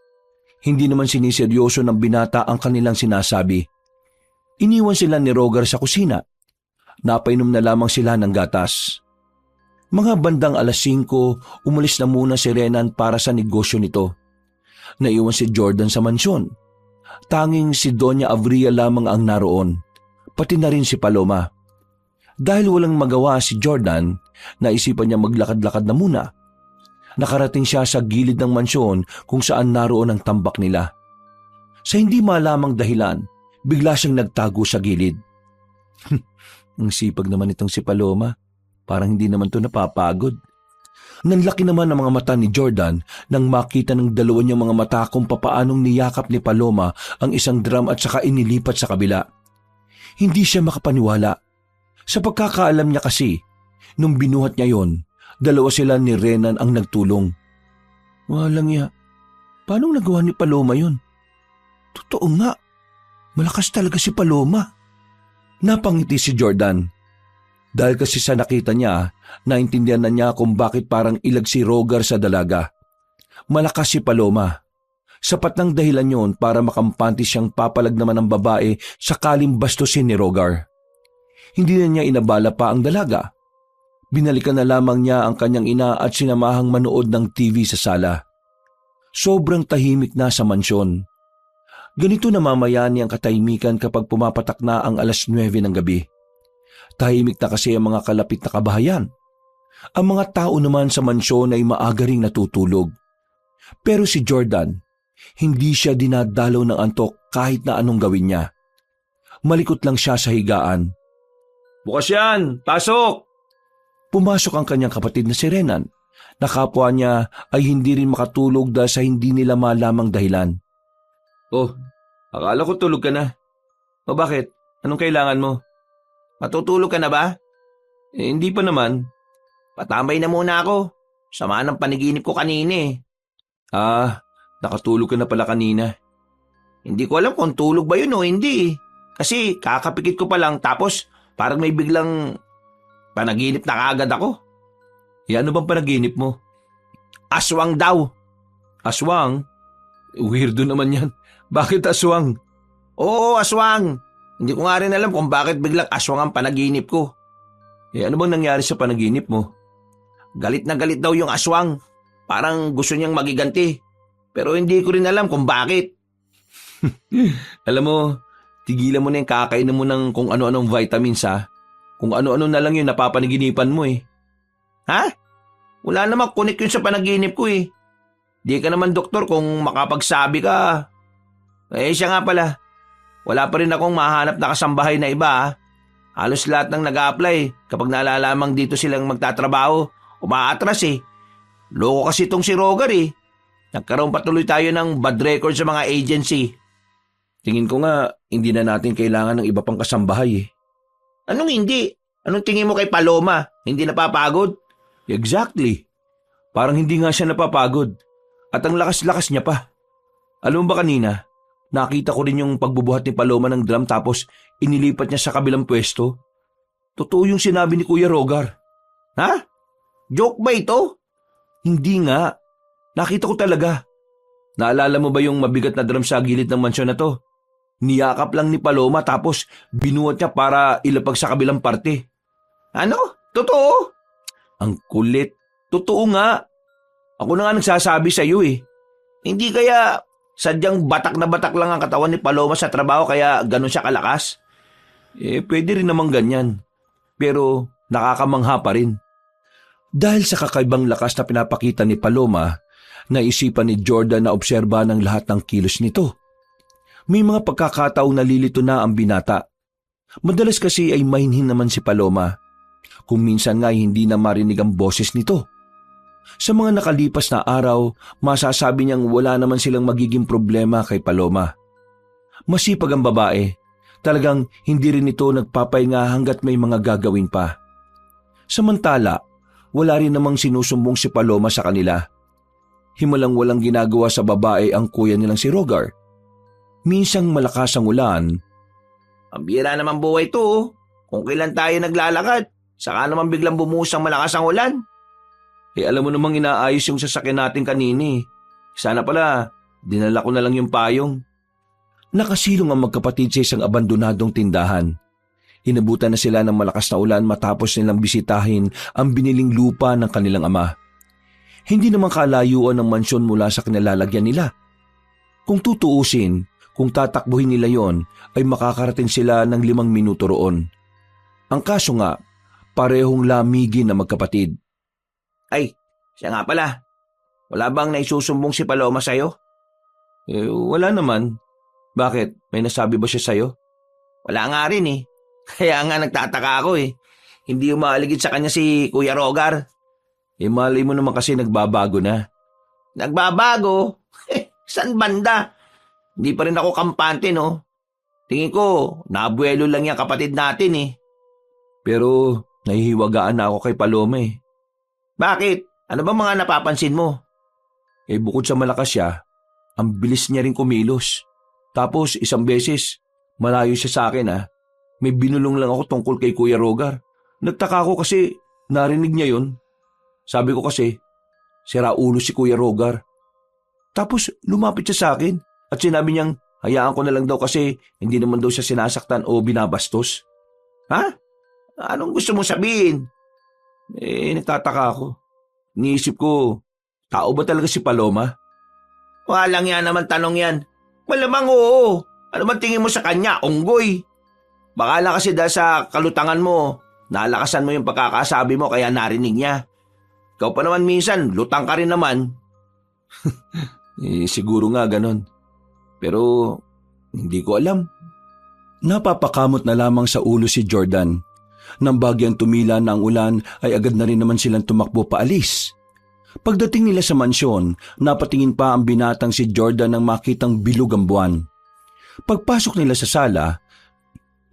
hindi naman siniseryoso ng binata ang kanilang sinasabi. Iniwan sila ni Rogar sa kusina. Napainom na lamang sila ng gatas. Mga bandang 5:00, umalis na muna si Renan para sa negosyo nito. Naiwan si Jordan sa mansyon. Tanging si Doña Avria lamang ang naroon, pati na rin si Paloma. Dahil walang magawa si Jordan, naisipan niya maglakad-lakad na muna. Nakarating siya sa gilid ng mansyon kung saan naroon ang tambak nila. Sa hindi malamang dahilan, bigla siyang nagtago sa gilid. Ang sipag naman itong si Paloma. Parang hindi naman to napapagod. Nanlaki naman ang mga mata ni Jordan nang makita ng dalawa niyang mga mata kung papaanong niyakap ni Paloma ang isang drum at saka inilipat sa kabila. Hindi siya makapaniwala. Sa pagkakaalam niya kasi, nung binuhat niya yon, dalawa sila ni Renan ang nagtulong. Walang ya. Paano nagawa ni Paloma yon? Totoo nga. Malakas talaga si Paloma. Napangiti si Jordan. Dahil kasi sa nakita niya, naintindihan na niya kung bakit parang ilag si Rogar sa dalaga. Malakas si Paloma. Sapat ng dahilan yon para makampante siyang papalag naman ng babae sakaling bastusin ni Rogar. Hindi na niya inabala pa ang dalaga. Binalikan na lamang niya ang kanyang ina at sinamahang manood ng TV sa sala. Sobrang tahimik na sa mansyon. Ganito namamayani ang katahimikan kapag pumapatak na ang 9:00 ng gabi. Tahimik na kasi ang mga kalapit na kabahayan. Ang mga tao naman sa mansyon ay maaga ring natutulog. Pero si Jordan, hindi siya dinadalaw ng antok kahit na anong gawin niya. Malikot lang siya sa higaan. Bukas yan! Pasok! Pumasok ang kanyang kapatid na si Renan. na kapwa niya ay hindi rin makatulog dahil sa hindi nila malamang dahilan. Oh, akala ko tulog ka na. O bakit? Anong kailangan mo? Matutulog ka na ba? Hindi pa naman. Patambay na muna ako. Sama ng panaginip ko kanina eh. Nakatulog ka na pala kanina. Hindi ko alam kung tulog ba yun o hindi. Kasi kakapikit ko pa lang tapos parang may biglang panaginip na kaagad ako. Ano bang panaginip mo? Aswang daw. Aswang? Weirdo naman yan. Bakit aswang? Oo, aswang. Hindi ko nga rin alam kung bakit biglang aswang ang panaginip ko. Ano bang nangyari sa panaginip mo? Galit na galit daw yung aswang. Parang gusto niyang magiganti. Pero hindi ko rin alam kung bakit. Alam mo, tigilan mo na yung kakainom mo ng kung ano-anong vitamins ha. Kung ano-ano na lang yung napapanaginipan mo eh. Ha? Wala namang connect yun sa panaginip ko eh. Di ka naman doktor kung makapagsabi ka. Siya nga pala. Wala pa rin akong mahanap na kasambahay na iba ha. Halos lahat ng nag-a-apply kapag nalalamang dito silang magtatrabaho, umaatras eh. Loko kasi itong si Rogar eh. Nagkaroon patuloy tayo ng bad record sa mga agency. Tingin ko nga, hindi na natin kailangan ng iba pang kasambahay eh. Anong hindi? Anong tingin mo kay Paloma? Hindi napapagod? Exactly. Parang hindi nga siya napapagod. At ang lakas-lakas niya pa. Alam mo ba kanina, nakita ko rin yung pagbubuhat ni Paloma ng drum tapos inilipat niya sa kabilang pwesto. Totoo yung sinabi ni Kuya Rogar. Ha? Joke ba ito? Hindi nga. Nakita ko talaga. Naalala mo ba yung mabigat na drum sa gilid ng mansyon na to? Niyakap lang ni Paloma tapos binuhat niya para ilapag sa kabilang parte. Ano? Totoo? Ang kulit. Totoo nga. Ako na nga nagsasabi sa iyo eh. Hindi kaya sadyang batak na batak lang ang katawan ni Paloma sa trabaho kaya ganun siya kalakas? Pwede rin namang ganyan. Pero nakakamangha pa rin. Dahil sa kakaibang lakas na pinapakita ni Paloma, naisipan ni Jordan na obserbahan ang lahat ng kilos nito. May mga pagkakataong nalilito na ang binata. Madalas kasi ay mainhin naman si Paloma. Kung minsan nga hindi na marinig ang boses nito. Sa mga nakalipas na araw, masasabi niyang wala naman silang magiging problema kay Paloma. Masipag ang babae. Talagang hindi rin ito nagpapahinga hanggat may mga gagawin pa. Samantala, wala rin namang sinusumbong si Paloma sa kanila. Himalang walang ginagawa sa babae ang kuya nilang si Rogar. Minsang malakas ang ulan. Ang bira naman buhay to oh. Kung kailan tayo naglalakad, saka naman biglang bumusang malakas ang ulan. Alam mo namang inaayos yung sasakyan natin kanini. Sana pala, dinala ko na lang yung payong. Nakasilong ang magkapatid sa isang abandonadong tindahan. Inabutan na sila ng malakas na ulan matapos nilang bisitahin ang biniling lupa ng kanilang ama. Hindi naman kalayuan ng mansyon mula sa kinalalagyan nila. Kung tutuusin, kung tatakbuhin nila yon, ay makakarating sila ng 5 minuto roon. Ang kaso nga, parehong lamigin na magkapatid. Ay, siya nga pala. Wala bang naisusumbong si Paloma sa'yo? Wala naman. Bakit? May nasabi ba siya sa'yo? Wala nga rin eh. Kaya nga nagtataka ako eh. Hindi umaaligid sa kanya si Kuya Rogar. Malay mo naman kasi nagbabago na. Nagbabago? San banda? Hindi pa rin ako kampante no. Tingin ko, nabuelo lang yung kapatid natin eh. Pero nahihiwagaan na ako kay Paloma eh. Bakit? Ano ba mga napapansin mo? Bukod sa malakas siya, ang bilis niya rin kumilos. Tapos isang beses, malayo siya sa akin may binulong lang ako tungkol kay Kuya Rogar. Nagtaka ako kasi narinig niya yon. Sabi ko kasi, sira ulo si Kuya Rogar. Tapos lumapit siya sa akin at sinabi niyang hayaan ko na lang daw kasi hindi naman daw siya sinasaktan o binabastos. Ha? Anong gusto mong sabihin? Nagtataka ako. Niisip ko, tao ba talaga si Paloma? Walang yan naman tanong yan. Malamang oo. Ano man tingin mo sa kanya? Unggoy. Baka lang kasi dahil sa kalutangan mo, nalakasan mo yung pagkakasabi mo kaya narinig niya. Ikaw pa naman minsan, lutang ka rin naman. Siguro nga ganon. Pero hindi ko alam. Napapakamot na lamang sa ulo si Jordan. Nang bagyang tumila na ang ulan ay agad na rin naman silang tumakbo paalis. Pagdating nila sa mansyon, napatingin pa ang binatang si Jordan nang makitang bilog ang buwan. Pagpasok nila sa sala,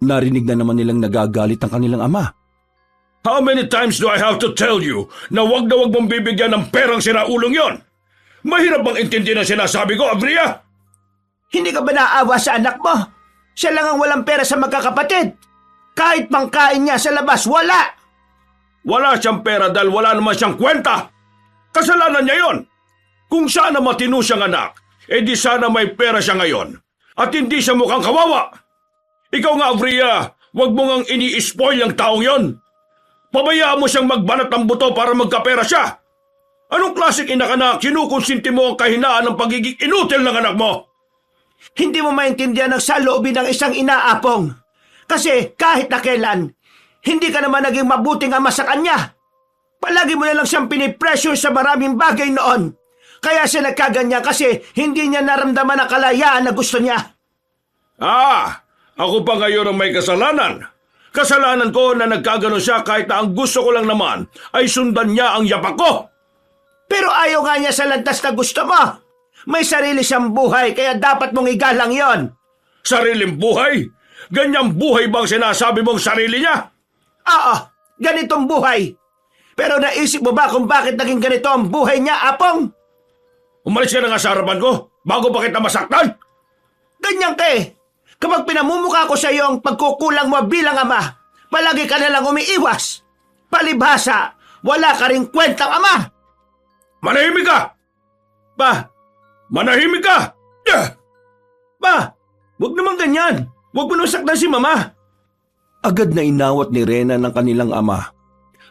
narinig na naman nilang nagagalit ang kanilang ama. How many times do I have to tell you na wag mong bibigyan ng perang sinaulong yon? Mahirap bang intindihin ang sinasabi ko, Abria? Hindi ka ba naawa sa anak mo? Siya lang ang walang pera sa magkakapatid. Kahit pangkain niya sa labas, wala! Wala siyang pera dahil wala naman siyang kwenta. Kasalanan niya yon. Kung sana matino siyang anak, di sana may pera siya ngayon. At hindi siya mukhang kawawa. Ikaw nga, Abria, wag mo ngang ini-spoil ang taong yon. Pabayaan mo siyang magbanat ng buto para magkapera siya. Anong klaseng ina ka na kinukonsinti mo ang kahinaan ng pagiging inutil ng anak mo? Hindi mo maintindihan ang saloobin ng isang inaapong. Kasi kahit na kailan, hindi ka naman naging mabuting ama sa kanya. Palagi mo na lang siyang pinipressure sa maraming bagay noon. Kaya siya nagkaganyan kasi hindi niya naramdaman ang kalayaan na gusto niya. Ako pa ngayon ang may kasalanan. Kasalanan ko na nagkaganon siya kahit na ang gusto ko lang naman ay sundan niya ang yapak ko. Pero ayaw nga niya sa landas na gusto mo. May sarili siyang buhay kaya dapat mong igalang yon. Sariling buhay? Ganyang buhay bang sinasabi mong sarili niya? Oo, ganitong buhay. Pero naisip mo ba kung bakit naging ganito ang buhay niya, Apong? Umalis ka na nga sa harapan ko bago pa kita masaktan. Ganyan ka eh. Kapag pinamumukha ko sa iyo ang pagkukulang mo bilang ama, palagi ka nalang umiiwas. Palibhasa, wala ka ring kwentang ama. Manahimik ka! Pa, Manahimik ka! pa, wag naman ganyan. Wag mo nang saktan si mama. Agad na inawat ni Rena ng kanilang ama,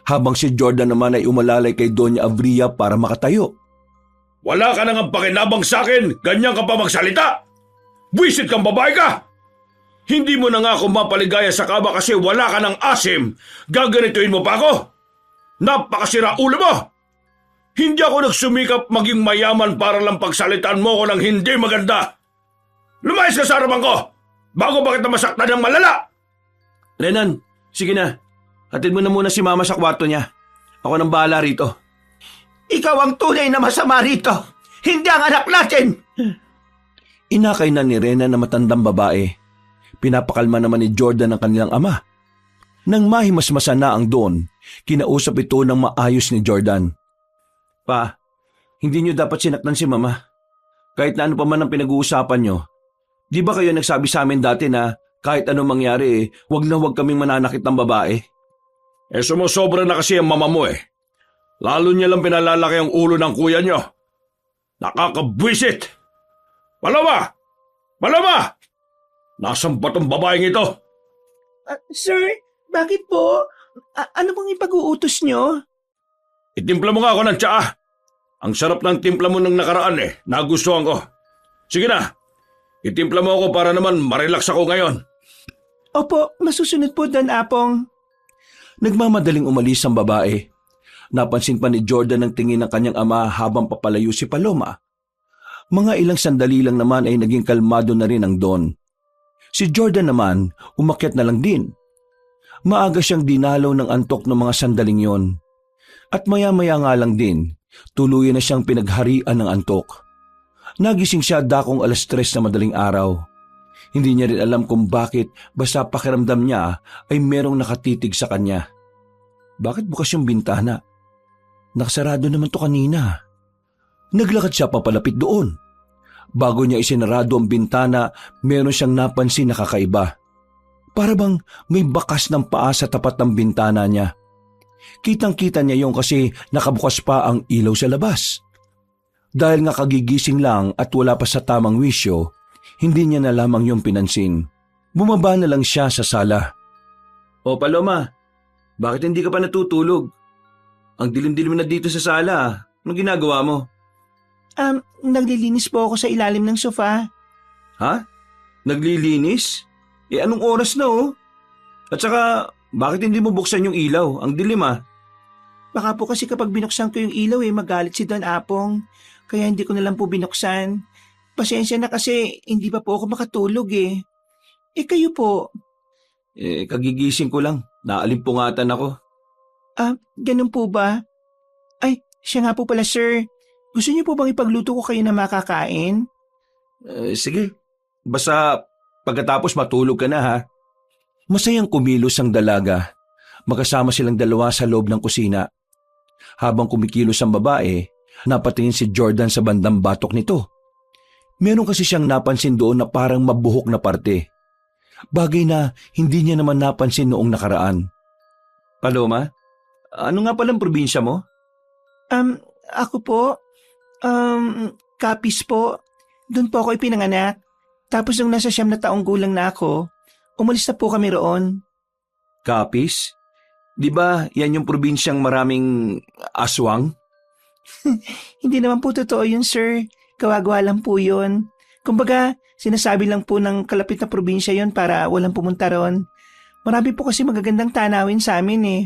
habang si Jordan naman ay umalalay kay Doña Abria para makatayo. Wala ka nang pakinabang sa akin, ganyan ka pa magsalita. Buisit kang babae ka! Hindi mo na nga ako mapaligaya sa kama kasi wala ka ng asim. Gaganituin mo pa ako? Napakasira ulo mo! Hindi ako nagsumikap maging mayaman para lang pagsalitaan mo ko ng hindi maganda. Lumayas ka sa harapan ko bago pa kita masaktan ng malala! Renan, sige na. Hatid mo na muna si mama sa kwarto niya. Ako nang bahala rito. Ikaw ang tunay na masama rito. Hindi ang anak natin. Inakay na ni Rena na matandang babae. Pinapakalma naman ni Jordan ang kanilang ama. Nang mahimasmasan na ang Don, kinausap ito ng maayos ni Jordan. Pa, hindi niyo dapat sinaktan si mama. Kahit na ano pa man ang pinag-uusapan niyo. Di ba kayo nagsabi sa amin dati na kahit ano mangyari, wag na wag kaming mananakit ng babae? Sumusobra na kasi ang mama mo eh. Lalo niya lang pinalalaki ang ulo ng kuya niyo. Nakakabwisit! Paloma! Paloma! Nasaan ba tong babaeng ito? Sir, bakit po? Ano pong ipag-uutos nyo? Itimpla mo nga ako ng tsaa. Ang sarap ng timpla mo ng nakaraan eh. Nagustuhan ko. Sige na. Itimpla mo ako para naman marelax ako ngayon. Opo, masusunod po, Don Apong. Nagmamadaling umalis ang babae. Napansin pa ni Jordan ang tingin ng kanyang ama habang papalayo si Paloma. Mga ilang sandali lang naman ay naging kalmado na rin ang Don. Si Jordan naman, umakyat na lang din. Maaga siyang dinalaw ng antok ng mga sandaling yon. At maya-maya nga lang din, tuluyan na siyang pinagharian ng antok. Nagising siya dakong 3:00 na madaling araw. Hindi niya rin alam kung bakit basta pakiramdam niya ay merong nakatitig sa kanya. Bakit bukas yung bintana? Nakasarado naman to kanina. Naglakad siya papalapit doon. Bago niya isinarado ang bintana, meron siyang napansin na kakaiba. Para bang may bakas ng paa sa tapat ng bintana niya. Kitang-kita niya yung kasi nakabukas pa ang ilaw sa labas. Dahil nga kagigising lang at wala pa sa tamang wisyo, hindi niya na lamang yung pinansin. Bumaba na lang siya sa sala. O Paloma, bakit hindi ka pa natutulog? Ang dilim-dilim na dito sa sala. Anong ginagawa mo? Naglilinis po ako sa ilalim ng sofa. Ha? Naglilinis? Anong oras na oh? At saka, bakit hindi mo buksan yung ilaw? Ang dilim ah. Baka po kasi kapag binuksan ko yung ilaw magalit si Don Apong. Kaya hindi ko na lang po binuksan. Pasensya na kasi hindi pa po ako makatulog eh. Kayo po? Kagigising ko lang. Naalimpungatan ako. Ganun po ba? Ay, Siya nga po pala sir, gusto niyo po bang ipagluto ko kayo na makakain? Sige, basta pagkatapos matulog ka na ha. Masayang kumilos ang dalaga. Magkasama silang dalawa sa loob ng kusina. Habang kumikilos ang babae, napatingin si Jordan sa bandang batok nito. Meron kasi siyang napansin doon na parang mabuhok na parte. Bagay na hindi niya naman napansin noong nakaraan. Paloma, ano nga palang probinsya mo? Ako po, Capiz po. Doon po ako ipinanganak. Tapos nung nasa 9 na taong gulang na ako, umalis na po kami roon. Capiz? Di ba yan yung probinsyang maraming aswang? Hindi naman po totoo yun, sir. Gawa-gawa lang po yun. Kumbaga, sinasabi lang po ng kalapit na probinsya yun para walang pumunta ron. Marami po kasi magagandang tanawin sa amin eh.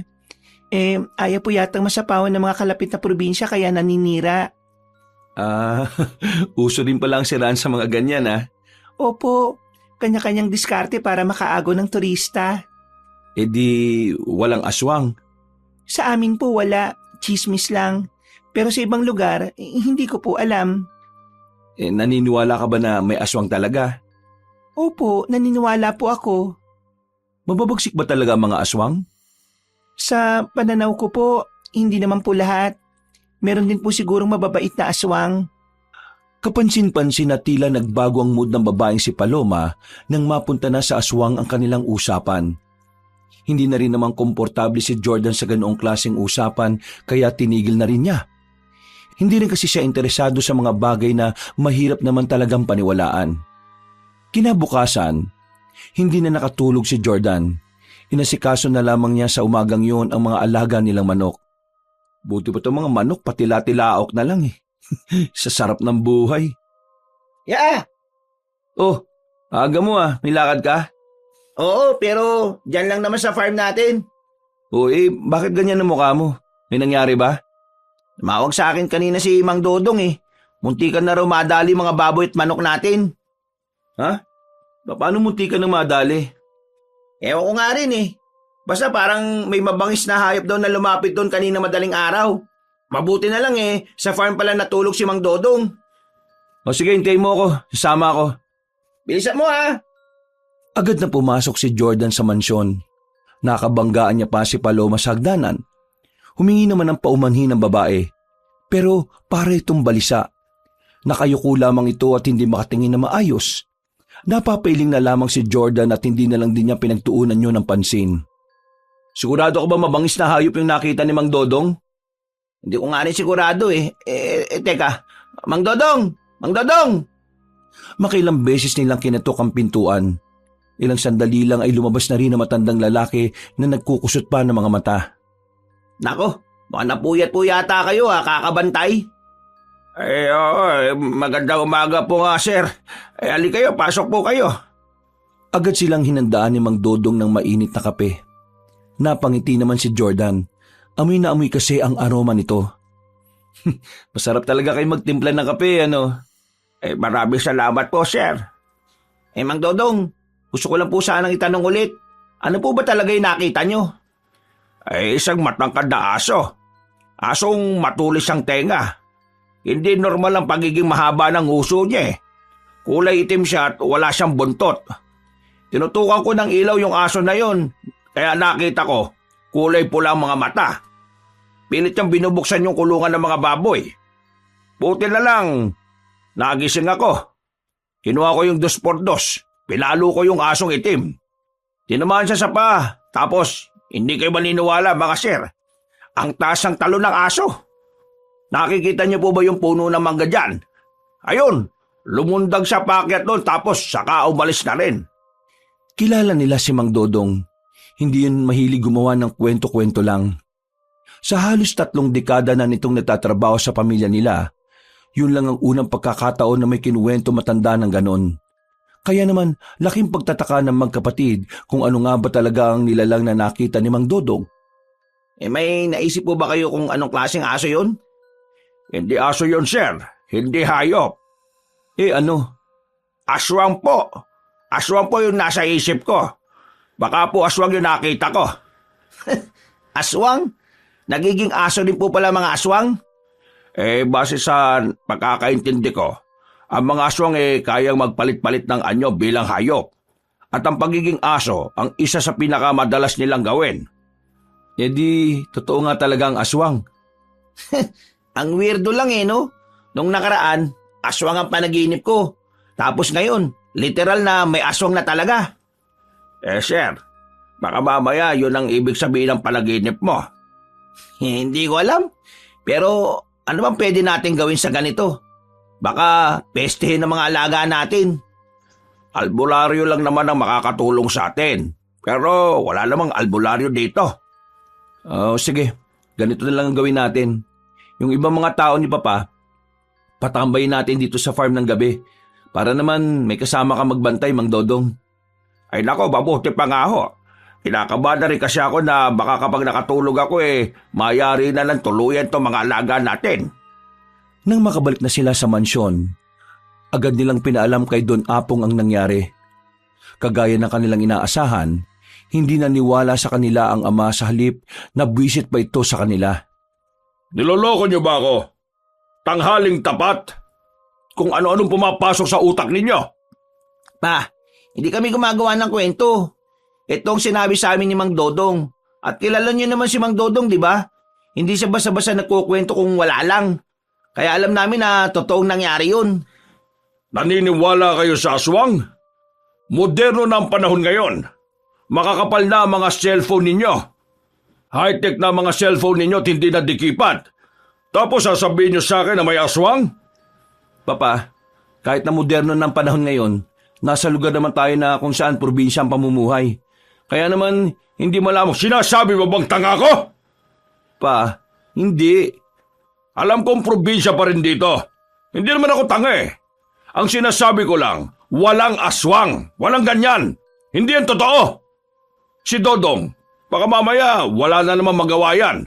Ayaw po yatang masapawan ng mga kalapit na probinsya kaya naninira. Uso din pala ang siraan sa mga ganyan Opo, kanya-kanyang diskarte para makaago ng turista. E di walang aswang. Sa amin po wala, chismis lang. Pero sa ibang lugar, hindi ko po alam. Naniniwala ka ba na may aswang talaga? Opo, naniniwala po ako. Mababagsik ba talaga ang mga aswang? Sa pananaw ko po, hindi naman po lahat. Meron din po sigurong mababait na aswang. Kapansin-pansin na tila nagbago ang mood ng babaeng si Paloma nang mapunta na sa aswang ang kanilang usapan. Hindi na rin naman komportable si Jordan sa ganoong klaseng usapan kaya tinigil na rin niya. Hindi rin kasi siya interesado sa mga bagay na mahirap naman talagang paniwalaan. Kinabukasan, hindi na nakatulog si Jordan. Inasikaso na lamang niya sa umagang yun ang mga alaga nilang manok. Buti pa itong mga manok patila-tilaok na lang Sa sarap ng buhay. Yeah! Oh, aga mo may lakad ka? Oo, pero dyan lang naman sa farm natin. Bakit ganyan ang mukha mo? May nangyari ba? Tumawag sa akin kanina si Mang Dodong Muntikan na raw madali mga baboy at manok natin. Ha? Paano munti ka nang madali? Ewan ko nga rin Basta parang may mabangis na hayop daw na lumapit doon kanina madaling araw. Mabuti na lang sa farm pala natulog si Mang Dodong. O sige, hintayin mo ako. Sasama ako. Bilisan mo Agad na pumasok si Jordan sa mansyon. Nakabanggaan niya pa si Paloma sa hagdanan. Humingi naman ng paumanhin ng babae. Pero para itong balisa. Nakayuko lamang ito at hindi makatingin na maayos. Napapailing na lamang si Jordan at hindi na lang din niya pinagtuunan yun ng pansin. Sigurado ka ba mabangis na hayop yung nakita ni Mang Dodong? Hindi ko nga rin sigurado teka, Mang Dodong! Mang Dodong! Makilang beses nilang kinatok ang pintuan. Ilang sandali lang ay lumabas na rin ang matandang lalaki na nagkukusot pa ng mga mata. Nako, baka napuyat po yata kayo kakabantay. Magandang umaga po nga sir. Ali kayo, pasok po kayo. Agad silang hinandaan ni Mang Dodong ng mainit na kape. Napangiti naman si Jordan. Amoy na amoy kasi ang aroma nito. Masarap talaga kayo magtimpla ng kape, Maraming salamat po sir. Mang Dodong, gusto ko lang po sanang itanong ulit. Ano po ba talaga yung nakita nyo? Isang matangkad na aso. Asong matulis ang tenga. Hindi normal ang pagiging mahaba ng uso niya Kulay itim siya at wala siyang buntot. Tinutukan ko ng ilaw yung aso na yon, kaya nakita ko kulay pula ang mga mata. Pilit niyang binubuksan yung kulungan ng mga baboy. Buti na lang, nagising ako. Kinuha ko yung 2x2, pinalo ko yung asong itim. Tinamaan siya sa paa, tapos hindi kayo maniniwala mga sir. Ang taas ng talon ng aso. Nakikita niyo po ba yung puno ng mangga dyan? Ayun, lumundag sa paakyat doon tapos saka umalis na rin. Kilala nila si Mang Dodong. Hindi yun mahilig gumawa ng kwento-kwento lang. Sa halos 3 dekada na nitong natatrabaho sa pamilya nila, yun lang ang unang pagkakataon na may kinuwento matanda ng ganon. Kaya naman, laking pagtataka ng magkapatid kung ano nga ba talaga ang nilalang na nakita ni Mang Dodong. May naisip po ba kayo kung anong klaseng aso yun? Hindi aso yon sir. Hindi hayop. Ano? Aswang po. Aswang po yung nasa isip ko. Baka po aswang yung nakita ko. Aswang? Nagiging aso din po pala mga aswang? Base sa pagkakaintindi ko, ang mga aswang kayang magpalit-palit ng anyo bilang hayop. At ang pagiging aso ang isa sa pinakamadalas nilang gawin. Totoo nga talaga ang aswang. Ang weirdo lang no? Nung nakaraan, aswang ang panaginip ko. Tapos ngayon, literal na may aswang na talaga. Sir, baka mamaya yun ang ibig sabihin ng panaginip mo. Hindi ko alam. Pero ano bang pwede natin gawin sa ganito? Baka pestehin ng mga alaga natin. Albularyo lang naman ang makakatulong sa atin. Pero wala namang albularyo dito. Sige, ganito na lang ang gawin natin. Yung ibang mga tao ni Papa, patambayin natin dito sa farm ng gabi. Para naman may kasama ka magbantay, Mang Dodong. Ay nako, mabuti pa nga ho. Kinakabahan na rin kasi ako na baka kapag nakatulog ako mayari na lang tuluyan to mga alaga natin. Nang makabalik na sila sa mansyon, agad nilang pinaalam kay Don Apong ang nangyari. Kagaya ng kanilang inaasahan, hindi naniwala sa kanila ang ama sa halip na buwisit pa ito sa kanila. Niloloko niyo ba ako? Tanghaling tapat? Kung ano-anong pumapasok sa utak ninyo? Pa, hindi kami gumagawa ng kwento. Itong sinabi sa amin ni Mang Dodong. At kilala niyo naman si Mang Dodong, di ba? Hindi siya basta-basta nagkukwento kung wala lang. Kaya alam namin na totoong nangyari yun. Naniniwala kayo sa aswang? Moderno na ang panahon ngayon. Makakapal na ang mga cellphone ninyo. High-tech na mga cellphone ninyo at hindi na dikipat. Tapos sasabihin niyo sa akin na may aswang? Papa, kahit na moderno ng panahon ngayon, nasa lugar naman tayo na kung saan probinsya ang pamumuhay. Kaya naman, hindi malamang Sinasabi mo bang tanga ko? Pa, hindi. Alam kong probinsya pa rin dito. Hindi naman ako tanga Ang sinasabi ko lang, walang aswang. Walang ganyan. Hindi yan totoo. Si Dodong, baka mamaya wala na naman magawa yan.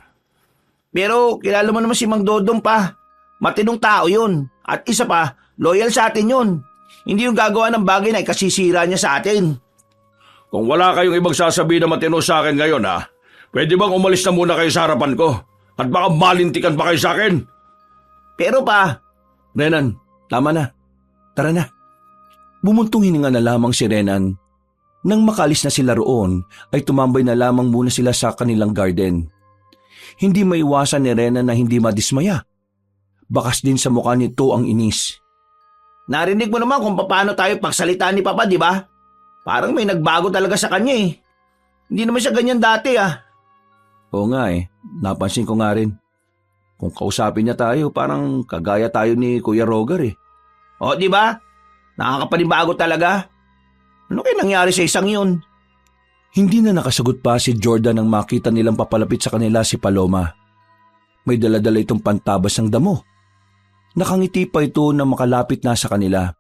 Pero kilala mo naman si Mang Dodong pa. Matinong tao yun. At isa pa, loyal sa atin yun. Hindi yung gagawa ng bagay na ikasisira niya sa atin. Kung wala kayong ibang sasabihin na matino sa akin ngayon pwede bang umalis na muna kayo sa harapan ko? At baka malintikan pa kayo sa akin? Pero pa, Renan, tama na. Tara na. Bumuntong hininga na lamang si Renan. Nang makalis na sila roon, ay tumambay na lamang muna sila sa kanilang garden. Hindi maiwasan ni Renan na hindi madismaya. Bakas din sa mukha nito ang inis. narinig mo naman kung paano tayo pagsalita ni Papa, di ba? Parang may nagbago talaga sa kanya Hindi naman siya ganyan dati Oo nga napansin ko nga rin. Kung kausapin niya tayo, parang kagaya tayo ni Kuya Roger O, di ba? Nakakapanibago talaga. Ano kaya nangyari sa isang yun? Hindi na nakasagot pa si Jordan nang makita nilang papalapit sa kanila si Paloma. May daladala itong pantabas ng damo. Nakangiti pa ito na makalapit na sa kanila.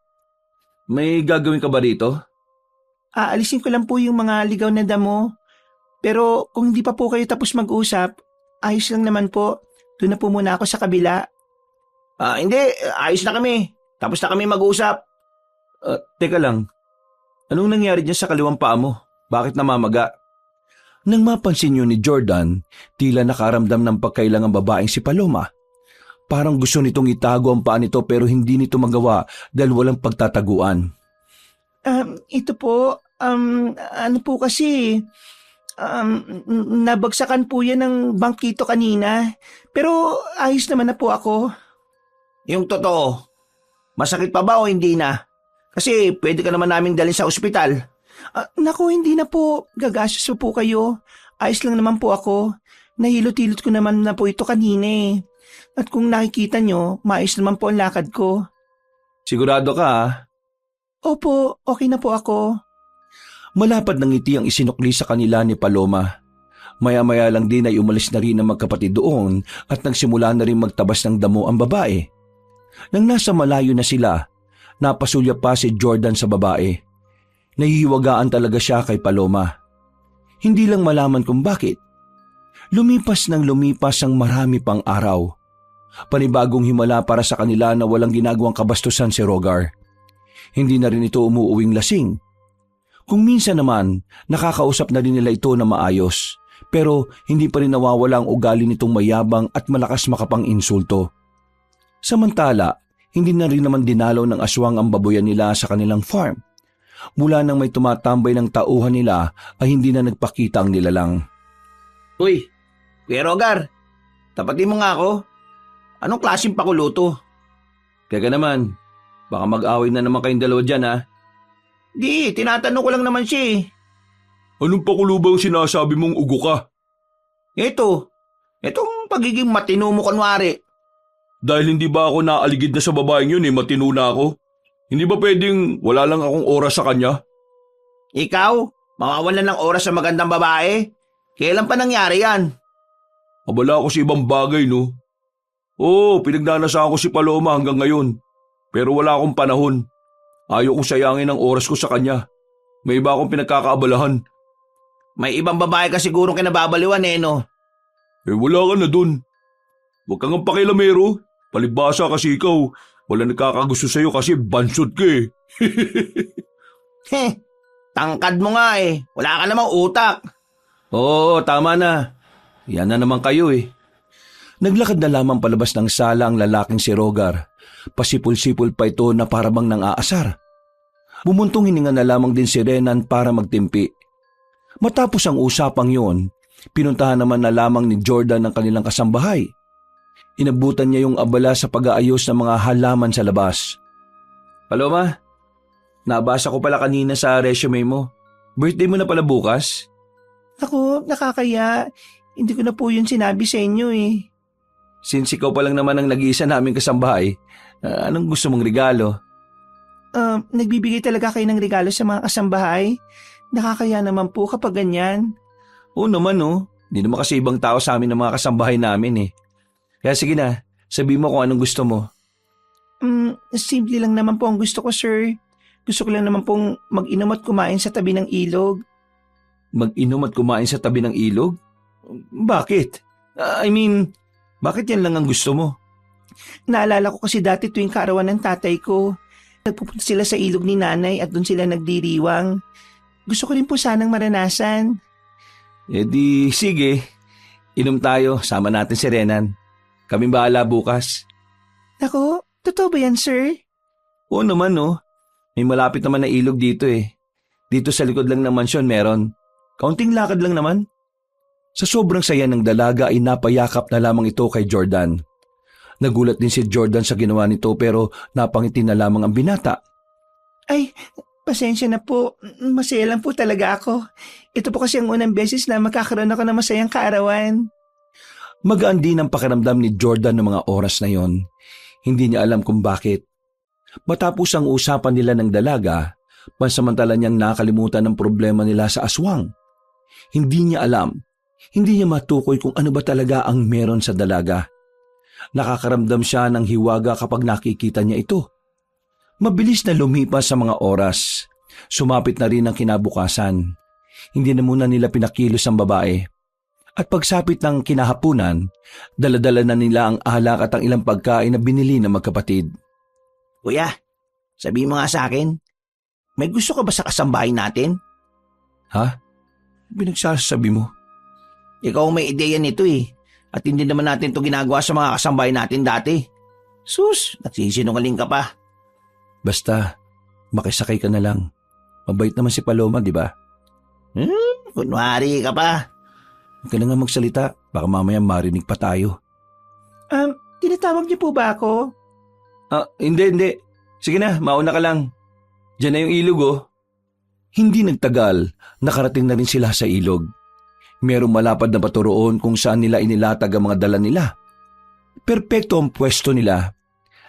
May gagawin ka ba rito? Aalisin ko lang po yung mga ligaw na damo. Pero kung hindi pa po kayo tapos mag-usap, ayos lang naman po. Doon na po muna ako sa kabila. Hindi. Ayos na kami. Tapos na kami mag-usap. Teka lang. Anong nangyari dyan sa kaliwang paa mo? Bakit namamaga? Nang mapansin yun ni Jordan, tila nakaramdam ng pagkailangang babaeng si Paloma. Parang gusto nitong itago ang paa nito pero hindi nito magawa dahil walang pagtataguan. Ito po, ano po kasi, nabagsakan po yan ng bangkito kanina. Pero ayos naman na po ako. Yung totoo, masakit pa ba o hindi na? Kasi pwede ka naman naming dalhin sa ospital. Naku, hindi na po. Gagastos po kayo. Ayos lang naman po ako. Nahilot-hilot ko naman na po ito kanina At kung nakikita nyo, maayos naman po ang lakad ko. Sigurado ka Opo, okay na po ako. Malapad ng ngiti ang isinukli sa kanila ni Paloma. Maya-maya lang din ay umalis na rin ang magkapatid doon at nagsimula na rin magtabas ng damo ang babae. Nang nasa malayo na sila, napasulya pa si Jordan sa babae. Nahihiwagaan talaga siya kay Paloma. Hindi lang malaman kung bakit. Lumipas ng lumipas ang marami pang araw. Panibagong himala para sa kanila na walang ginagawang kabastusan si Rogar. Hindi na rin ito umuuwing lasing. Kung minsan naman, nakakausap na rin nila ito na maayos. Pero hindi pa rin nawawala ang ugali nitong mayabang at malakas makapang insulto. Samantala, hindi na rin naman dinalaw ng aswang ang baboyan nila sa kanilang farm. Mula nang may tumatambay ng tauhan nila ay hindi na nagpakita ang nilalang. Uy, Kuya Rogar, tapatin mo nga ako. Anong klaseng pakuluto? Teka naman, baka mag-away na naman kayong dalawa dyan ha. Di, tinatanong ko lang naman siya eh. Anong pakulo ba ang sinasabi mong ugo ka? Itong pagiging matino mo kunwari. Dahil hindi ba ako naaligid na sa babaeng yun matino na ako? Hindi ba pwedeng wala lang akong oras sa kanya? Ikaw, mawawalan ng oras sa magandang babae. Kailan pa nangyari yan? Abala ako sa ibang bagay, no? Oo, pinagnanasaan ko si Paloma hanggang ngayon. Pero wala akong panahon. Ayaw kong sayangin ang oras ko sa kanya. May iba akong pinagkakaabalahan. May ibang babae ka sigurong kinababaliwan eh, no? Wala ka na dun. Huwag kang ang pakilamero. Palibasa kasi ikaw. Wala nagkakagusto sa'yo kasi bansot ka eh. Tangkad mo nga eh. Wala ka namang utak. Oo, tama na. Yan na naman kayo eh. Naglakad na lamang palabas ng sala ang lalaking si Rogar. Pasipul-sipul pa ito na parabang nang aasar. Bumuntong hininga na lamang din si Renan para magtimpi. Matapos ang usapang yon, pinuntahan naman na lamang ni Jordan ang kanilang kasambahay. Inabutan niya yung abala sa pag-aayos ng mga halaman sa labas. Paloma, nabasa ko pala kanina sa resume mo. Birthday mo na pala bukas? Ako, nakakaya. Hindi ko na po yun sinabi sa inyo eh. Since ikaw pa lang naman ang nag-iisa naming kasambahay, anong gusto mong regalo? Nagbibigay talaga kayo ng regalo sa mga kasambahay? Nakakaya naman po kapag ganyan. Oo naman oh. Hindi naman kasi ibang tao sa amin ng mga kasambahay namin eh. Kaya sige na, sabi mo kung anong gusto mo. Simple lang naman po ang gusto ko, sir. Gusto ko lang naman pong mag-inom at kumain sa tabi ng ilog. Mag-inom at kumain sa tabi ng ilog? Bakit? Bakit yan lang ang gusto mo? Naalala ko kasi dati tuwing kaarawan ng tatay ko, nagpupunta sila sa ilog ni nanay at doon sila nagdiriwang. Gusto ko rin po sanang maranasan. Eh di, sige. Inom tayo, sama natin si Renan. Kaming bahala bukas. Ako, totoo ba yan, sir? Oo naman oh. May malapit naman na ilog dito eh. Dito sa likod lang ng mansyon meron. Kaunting lakad lang naman. Sa sobrang saya ng dalaga ay napayakap na lamang ito kay Jordan. Nagulat din si Jordan sa ginawa nito pero napangiti na lamang ang binata. Ay, pasensya na po. Masaya lang po talaga ako. Ito po kasi ang unang beses na magkakaroon ako ng masayang kaarawan. Magaan din ang pakiramdam ni Jordan ng mga oras na yon. Hindi niya alam kung bakit. Matapos ang usapan nila ng dalaga, pansamantala niyang nakalimutan ang problema nila sa aswang. Hindi niya alam, hindi niya matukoy kung ano ba talaga ang meron sa dalaga. Nakakaramdam siya ng hiwaga kapag nakikita niya ito. Mabilis na lumipas sa mga oras. Sumapit na rin ang kinabukasan. Hindi na muna nila pinakilos ang babae. At pagsapit ng kinahapunan, daladala na nila ang alak at ang ilang pagkain na binili ng magkapatid. Kuya, sabi mo nga sa akin, may gusto ka ba sa kasambahay natin? Ha? Pinagsasabi mo? Ikaw ang may ideya nito eh. At hindi naman natin ito ginagawa sa mga kasambahay natin dati. Sus, nagsisinungaling ka pa. Basta, makisakay ka na lang. Mabait naman si Paloma, di ba? Kunwari ka pa. Huwag ka na nga magsalita, baka mamaya marinig pa tayo. Tinatawag niyo po ba ako? Hindi. Sige na, mauna ka lang. Diyan na yung ilog oh. Hindi nagtagal, nakarating na rin sila sa ilog. Merong malapad na paturoon kung saan nila inilatag ang mga dala nila. Perpekto ang pwesto nila.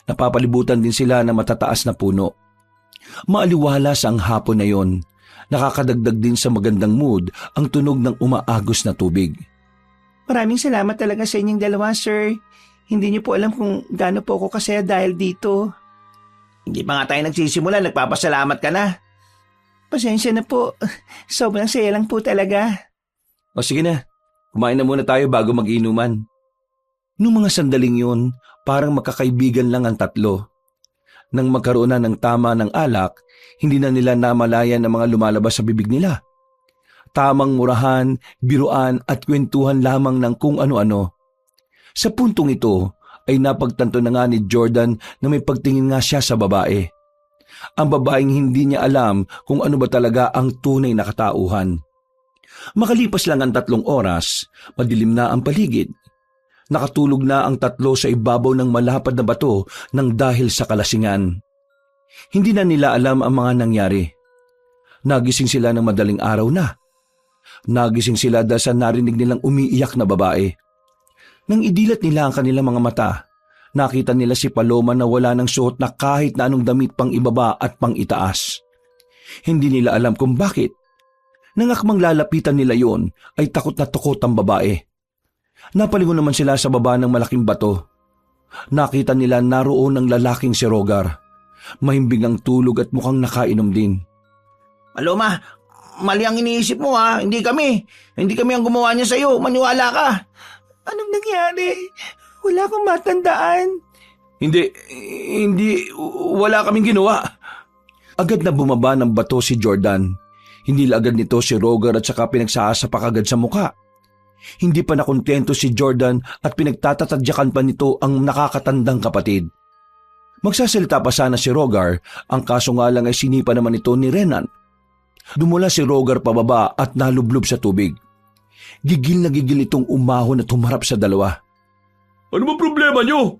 Napapalibutan din sila ng matataas na puno. Maaliwalas ang hapon na yon. Nakakadagdag din sa magandang mood ang tunog ng umaagos na tubig. Maraming salamat talaga sa inyong dalawa, sir. Hindi niyo po alam kung gaano po ako kasaya dahil dito. Hindi pa nga tayo nagsisimula, nagpapasalamat ka na. Pasensya na po. Sobrang saya lang po talaga. O sige na, kumain na muna tayo bago mag-inuman. Noong mga sandaling yun, parang magkakaibigan lang ang tatlo. Nang magkaroon na ng tama ng alak, hindi na nila namalayan ang mga lumalabas sa bibig nila. Tamang murahan, biruan at kwentuhan lamang ng kung ano-ano. Sa puntong ito, ay napagtanto na nga ni Jordan na may pagtingin nga siya sa babae. Ang babaeng hindi niya alam kung ano ba talaga ang tunay na katauhan. Makalipas lang ang 3 oras, madilim na ang paligid. Nakatulog na ang 3 sa ibabaw ng malapad na bato nang dahil sa kalasingan. Hindi na nila alam ang mga nangyari. Nagising sila ng madaling araw na. Nagising sila dahil sa narinig nilang umiiyak na babae. Nang idilat nila ang kanilang mga mata, nakita nila si Paloma na wala ng suot na kahit na anong damit pang ibaba at pang itaas. Hindi nila alam kung bakit. Nang akmang lalapitan nila yon, ay takot na takot ang babae. Napalingon naman sila sa baba ng malaking bato. Nakita nila naroon ang lalaking si Rogar. Mahimbing ang tulog at mukhang nakainom din. Paloma, mali ang iniisip mo ha. Hindi kami ang gumawa niya sa'yo. Maniwala ka. Anong nangyari? Wala akong matandaan. Hindi, wala kaming ginawa. Agad na bumaba ng bato si Jordan. Hindi agad nito si Rogar at saka pinagsasapak agad sa mukha. Hindi pa nakontento si Jordan at pinagtatatadyakan pa nito ang nakakatandang kapatid. Magsasalita pa sana si Rogar, ang kaso nga lang ay sinipa naman ito ni Renan. Dumula si Rogar pababa at nalublob sa tubig. Gigil na gigil itong umahon at humarap sa dalawa. Ano ba problema nyo?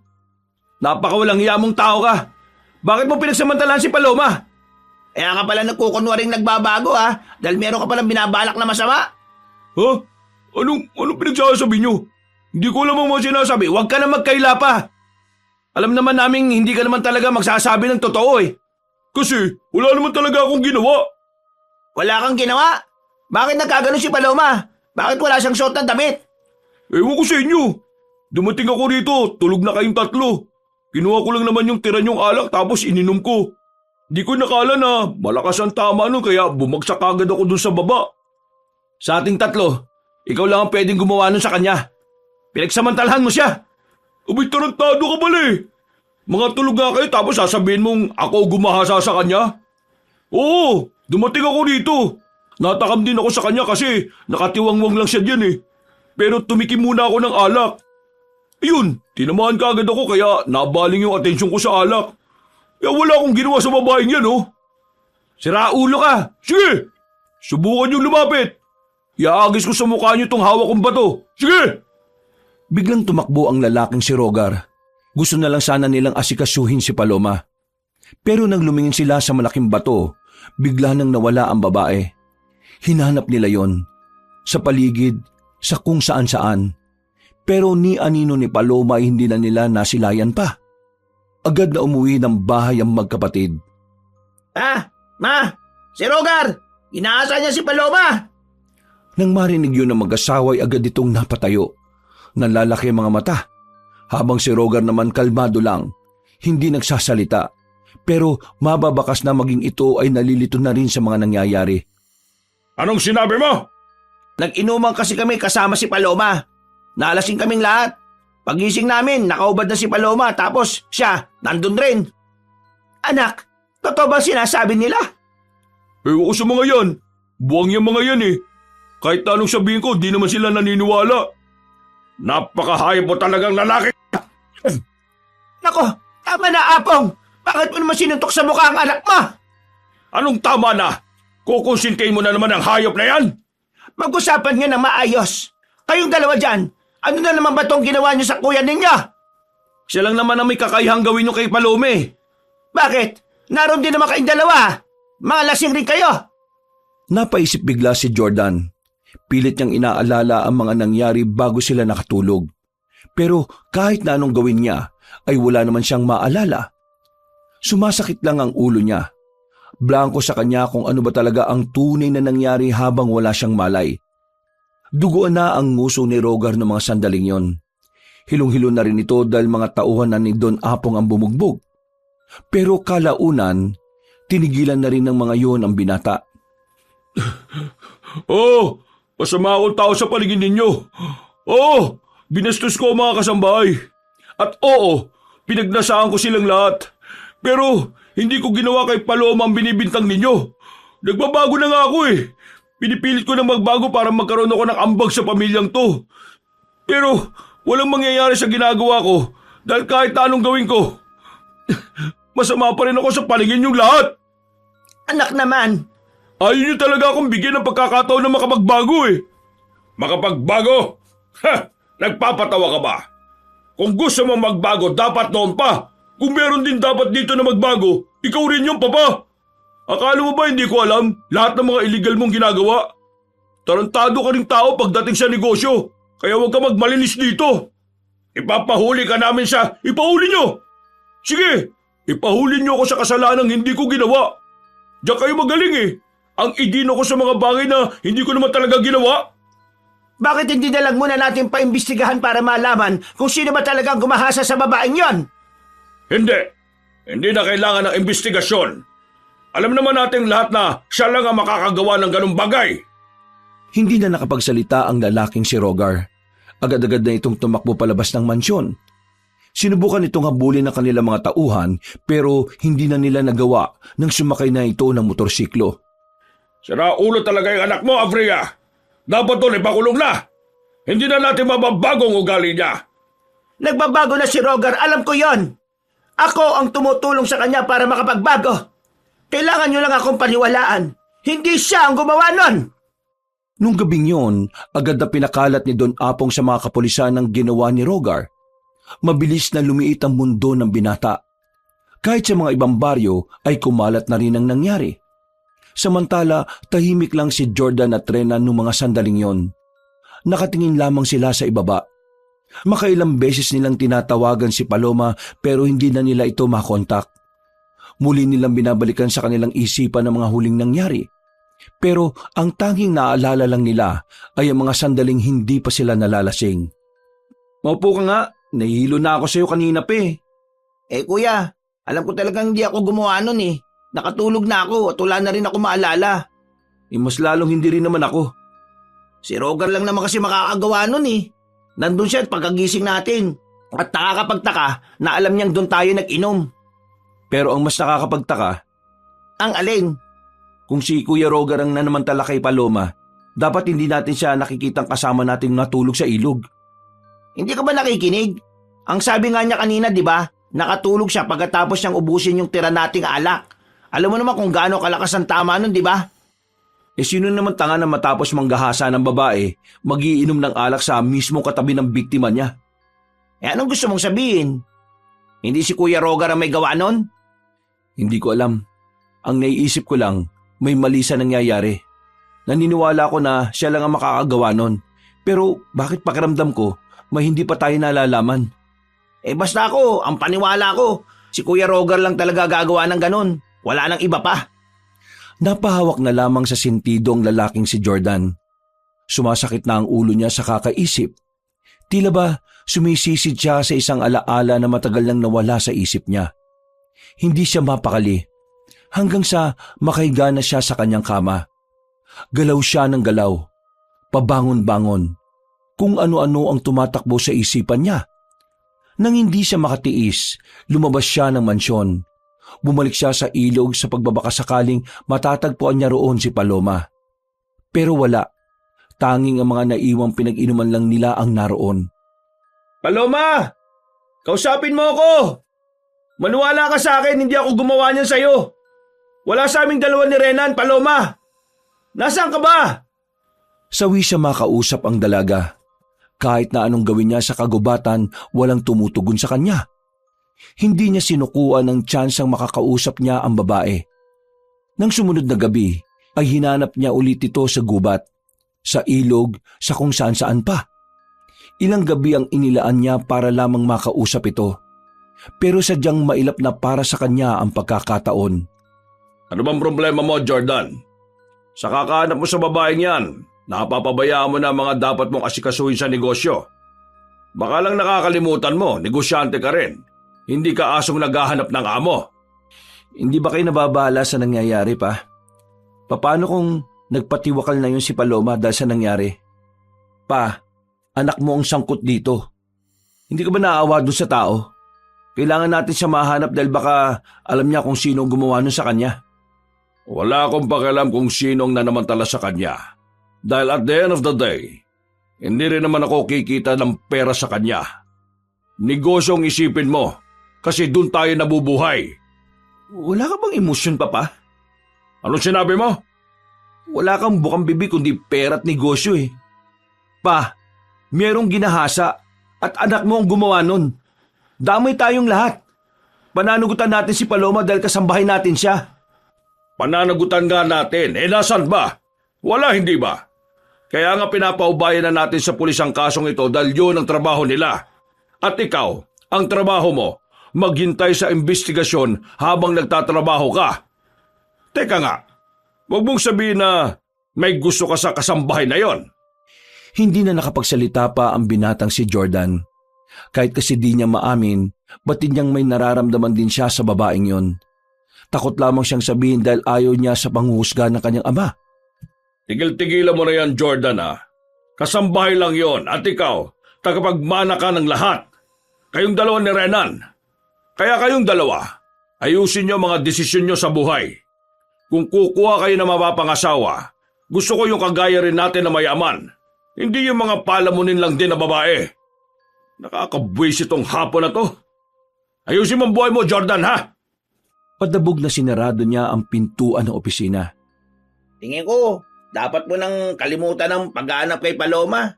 Napakawalang hiya mong tao ka. Bakit mo pinagsamantalahan si Paloma? Kaya ka pala nagkukunwaring nagbabago ha. Dahil meron ka palang binabalak na masama. Ha? Anong pinagsasabi nyo? Hindi ko alam ang mga sinasabi. Huwag ka na magkaila pa. Alam naman naming hindi ka naman talaga magsasabi ng totoo eh. Kasi wala naman talaga akong ginawa. Wala kang ginawa? Bakit nagkaganon si Paloma? Bakit wala siyang suot na damit? Ewan ko sa inyo. Dumating ako rito, tulog na kayong 3. Kinuha ko lang naman yung tira niyong alak tapos ininom ko. Di ko nakala na malakas ang tama nun kaya bumagsak agad ako dun sa baba. Sa ating 3, ikaw lang ang pwedeng gumawa nun sa kanya. Pinagsamantalahan mo siya. Abay tarantado ka pala eh. Mga tulog nga kayo tapos sasabihin mong ako gumahasa sa kanya? Oo, dumating ako rito. Natakam din ako sa kanya kasi nakatiwangwang lang siya dyan eh. Pero tumikim muna ako ng alak. Ayun, tinamaan ka agad ako kaya nabaling yung atensyon ko sa alak. Kaya wala akong ginawa sa babaeng yan oh. Sira ulo ka. Sige, subukan niyong lumapit. Iaagis ko sa mukha niyo tong hawak kong bato. Sige! Biglang tumakbo ang lalaking si Rogar. Gusto na lang sana nilang asikasuhin si Paloma. Pero nang lumingin sila sa malaking bato, bigla nang nawala ang babae. Hinanap nila yon sa paligid, sa kung saan-saan. Pero ni anino ni Paloma ay hindi na nila nasilayan pa. Agad na umuwi ng bahay ang magkapatid. Ma, si Rogar! Inaasa niya si Paloma! Nang marinig yun ng mag-asawa ay agad itong napatayo. Nalalaki ang mga mata. Habang si Rogar naman kalmado lang, hindi nagsasalita. Pero mababakas na maging ito ay nalilito na rin sa mga nangyayari. Anong sinabi mo? Nag-inuman kasi kami kasama si Paloma. Nalasing kaming lahat. Pagising namin, nakaubad na si Paloma tapos siya, nandun rin. Anak, totoo ba sinasabi nila? Ewan ko sa mga yan. Buwang yung mga yan eh. Kahit anong sabihin ko, di naman sila naniniwala. Napakahayop mo talagang lalaki. Nako, tama na Apong. Bakit mo naman sinuntok sa mukha ang anak mo? Anong tama na? Kukonsintihin mo na naman ang hayop na yan? Mag-usapan nga ng maayos. Kayong dalawa dyan, ano na naman ba itong ginawa niyo sa kuya ninyo? Siya lang naman ang may kakayahang gawin nyo kay Palome. Bakit? Naroon din naman kayong dalawa. Mga lasing rin kayo. Napaisip bigla si Jordan. Pilit niyang inaalala ang mga nangyari bago sila nakatulog. Pero kahit na anong gawin niya, ay wala naman siyang maalala. Sumasakit lang ang ulo niya. Blanko sa kanya kung ano ba talaga ang tunay na nangyari habang wala siyang malay. Duguan na ang nguso ni Rogar ng mga sandaling yon. Hilong-hilo na rin ito dahil mga tauhan na ni Don Apong ang bumugbog. Pero kalaunan, tinigilan na rin ng mga yon ang binata. Oh, masama akong tao sa paligid ninyo. Oo, binastos ko ang mga kasambahay. At oo, pinagnasaan ko silang lahat. Pero hindi ko ginawa kay Paloma ang binibintang ninyo. Nagbabago na nga ako eh. Pinipilit ko na magbago para magkaroon ako ng ambag sa pamilyang to. Pero walang mangyayari sa ginagawa ko Dahil kahit na anong gawin ko, masama pa rin ako sa palingin yung lahat. Anak naman, Ayaw niyo talaga akong bigyan ng pagkakataon na makapagbago eh. Makapagbago? Ha! Nagpapatawa ka ba? Kung gusto mo magbago, dapat noon pa. Kung meron din dapat dito na magbago, ikaw rin yung papa. Akala mo ba hindi ko alam lahat ng mga illegal mong ginagawa? Tarantado ka ring tao pagdating sa negosyo, kaya huwag ka magmalinis dito. Ipapahuli ka namin sa ipahuli nyo. Sige, ipahuli nyo ako sa kasalanang hindi ko ginawa. Diyan kayo magaling eh. Ang idino ko sa mga bagay na hindi ko naman talaga ginawa. bakit hindi na lang muna natin paimbestigahan para malaman kung sino ba talagang gumahasa sa babaeng yon? Hindi. Hindi na kailangan ng investigasyon. Alam naman nating lahat na siya lang ang makakagawa ng ganung bagay. Hindi na nakapagsalita ang lalaking si Rogar. Agad-agad na itong tumakbo palabas ng mansyon. Sinubukan itong habulin ng kanilang mga tauhan pero hindi na nila nagawa nang sumakay na ito ng motorsiklo. Sira ulo talaga yung anak mo, Avria. Dapat doon ipakulong na. Hindi na natin mababagong ugali niya. Nagbabago na si Rogar, alam ko yon. Ako ang tumutulong sa kanya para makapagbago. Kailangan nyo lang akong paniwalaan. Hindi siya ang gumawa nun. Nung gabing yon, agad na pinakalat ni Don Apong sa mga kapulisan ang ginawa ni Rogar. Mabilis na lumiit ang mundo ng binata. Kahit sa mga ibang baryo ay kumalat na rin ang nangyari. Samantala, tahimik lang si Jordan at Renan noong mga sandaling yon. Nakatingin lamang sila sa ibaba. Makailang beses nilang tinatawagan si Paloma pero hindi na nila ito makontak. Muli nilang binabalikan sa kanilang isipan ang mga huling nangyari. Pero ang tanging naalala lang nila ay ang mga sandaling hindi pa sila nalalasing. Maupo ka nga, nahihilo na ako sa'yo kanina pa eh. Kuya, alam ko talagang hindi ako gumawa nun eh. Nakatulog na ako at wala na rin ako maalala. Mas lalong hindi rin naman ako. Si Rogar lang naman kasi makakagawa nun eh. Nandun siya at pagkagising natin. At nakakapagtaka na alam niyang doon tayo nag-inom. Pero ang mas nakakapagtaka, Ang alin? kung si Kuya Rogar ang nanamantala kay Paloma, dapat hindi natin siya nakikitang kasama nating natulog sa ilog. Hindi ka ba nakikinig? Ang sabi nga niya kanina, di ba? Nakatulog siya pagkatapos niyang ubusin yung tira nating alak. Alam mo naman kung gaano kalakas ang tama nun, di ba? Sino naman tanga na matapos manggahasa ng babae, magiinom ng alak sa mismong katabi ng biktima niya? Anong gusto mong sabihin? Hindi si Kuya Rogar ang may gawa nun? Hindi ko alam. Ang naiisip ko lang, may mali sa nangyayari. Naniniwala ko na siya lang ang makakagawa nun. Pero bakit pakiramdam ko, may hindi pa tayo nalalaman? Basta ako, ang paniwala ko, si Kuya Rogar lang talaga gagawa ng ganun. Wala nang iba pa. Napahawak na lamang sa sentido ang lalaking si Jordan. Sumasakit na ang ulo niya sa kakaisip. Tila ba sumisisid siya sa isang alaala na matagal nang nawala sa isip niya. Hindi siya mapakali hanggang sa makahiga na siya sa kanyang kama. Galaw siya ng galaw, pabangon-bangon, kung ano-ano ang tumatakbo sa isipan niya. Nang hindi siya makatiis, lumabas siya ng mansyon. Bumalik siya sa ilog sa pagbabaka sakaling matatagpuan niya roon si Paloma. Pero wala. Tanging ang mga naiwang pinag-inuman lang nila ang naroon. Paloma! Kausapin mo ako! Maniwala ka sa akin, hindi ako gumawa niyan sa'yo. Wala sa aming dalawa ni Renan, Paloma! Nasaan ka ba? Sawi siya makausap ang dalaga. Kahit na anong gawin niya sa kagubatan, walang tumutugon sa kanya. Hindi niya sinukuan ng tsansang makakausap niya ang babae. Nang sumunod na gabi, ay hinanap niya ulit ito sa gubat, sa ilog, sa kung saan-saan pa. Ilang gabi ang inilaan niya para lamang makausap ito. Pero sadyang mailap na para sa kanya ang pagkakataon. Ano bang problema mo, Jordan? Sa kakahanap mo sa babaeng yan, napapabayaan mo na mga dapat mong asikasuhin sa negosyo. Baka lang nakakalimutan mo, negosyante ka rin. Hindi ka asong naghahanap ng amo. Hindi ba kayo nababala sa nangyayari pa? Paano kung nagpatiwakal na yun si Paloma dahil sa nangyari? Pa, anak mo ang sangkot dito. Hindi ka ba naaawa doon sa tao? Kailangan natin siya mahanap dahil baka alam niya kung sino ang gumawa nun sa kanya. Wala akong pakialam kung sinong nanamantala sa kanya. Dahil at the end of the day, hindi rin naman ako kikita ng pera sa kanya. Negosyong isipin mo kasi doon tayo nabubuhay. Wala ka bang emosyon, Papa? Anong sinabi mo? Wala kang bukang bibig kundi pera at negosyo eh. Pa, merong ginahasa at anak mo ang gumawa nun. Damay tayong lahat. Pananagutan natin si Paloma dahil kasambahay natin siya. Pananagutan nga natin, nasan ba? Wala hindi ba? Kaya nga pinapaubayan na natin sa pulis ang kasong ito dahil yun ang trabaho nila. At ikaw, ang trabaho mo, maghintay sa investigasyon habang nagtatrabaho ka. Teka nga, huwag mong sabihin na may gusto ka sa kasambahay na yon. Hindi na nakapagsalita pa ang binatang si Jordan. Kahit kasi di niya maamin, batid niyang may nararamdaman din siya sa babaeng yon. Takot lamang siyang sabihin dahil ayaw niya sa panghuhusga ng kanyang ama. Tigil-tigilan mo na yan, Jordan Kasambahay lang yon at ikaw, tagapagmana ka ng lahat. Kayong dalawa ni Renan. Kaya kayong dalawa, ayusin niyo mga desisyon niyo sa buhay. Kung kukuha kayo ng mapapangasawa, gusto ko yung kagaya rin natin na mayaman. Hindi yung mga palamunin lang din na babae. Nakakabwisit tong hapon na to. Ayusin mo ang buhay mo, Jordan, ha? Padabog na sinarado niya ang pintuan ng opisina. Tingin ko, dapat mo nang kalimutan ng paghahanap kay Paloma.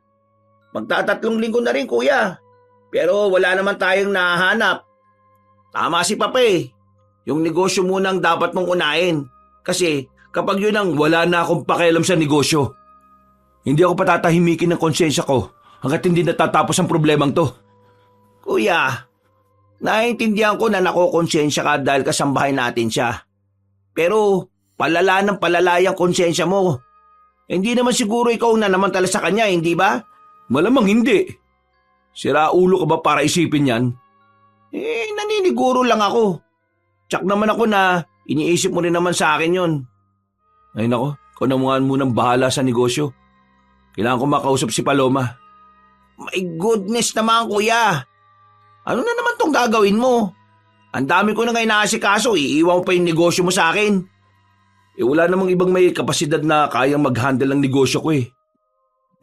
Magtatatlong linggo na rin, kuya. Pero wala naman tayong nahanap. Tama si Papa eh. Yung negosyo munang dapat mong unahin. Kasi kapag yun ang Wala na akong pakialam sa negosyo. Hindi ako patatahimikin ng konsensya ko hanggat hindi natatapos ang problemang to. Kuya, naiintindihan ko na nakokonsensya ka dahil kasambahay natin siya. Pero palala ng palala yung konsensya mo. Hindi naman siguro ikaw na namantala sa kanya, hindi ba? Malamang hindi. Sira ulo ka ba para isipin yan? Naniniguro lang ako. Tsak naman ako na iniisip mo rin naman sa akin yon. Ay nako, ikaw na munang bahala sa negosyo. Kailangan ko makausap si Paloma. My goodness naman, kuya. Ano na naman tong gagawin mo? Ang dami ko na nga inaasikaso, iiwan mo pa yung negosyo mo sa akin. Wala namang ibang may kapasidad na kayang mag-handle ng negosyo ko eh.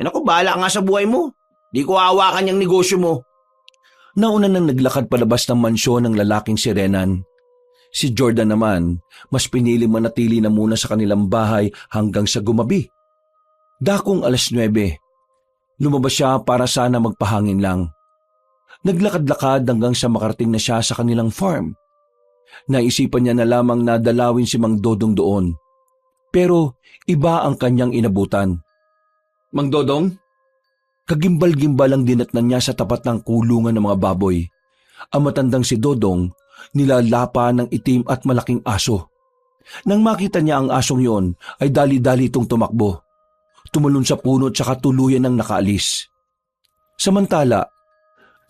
Naku, bahala ka nga sa buhay mo. Di ko hawakan yung negosyo mo. Nauna nang naglakad palabas ng mansyon ng lalaking si Renan. Si Jordan naman, mas pinili manatili na muna sa kanilang bahay hanggang sa gumabi. Dakong 9:00, lumabas siya para sana magpahangin lang. Naglakad-lakad hanggang sa makarating na siya sa kanilang farm. Naisipan niya na lamang na dalawin si Mang Dodong doon. Pero iba ang kanyang inabutan. Mang Dodong? Kagimbal-gimbal ang dinatnan niya sa tapat ng kulungan ng mga baboy. Ang matandang si Dodong, nilalapa ng itim at malaking aso. Nang makita niya ang asong yon, ay dali-dali itong tumakbo. Tumalon sa puno at saka tuluyan ng nakaalis. Samantala,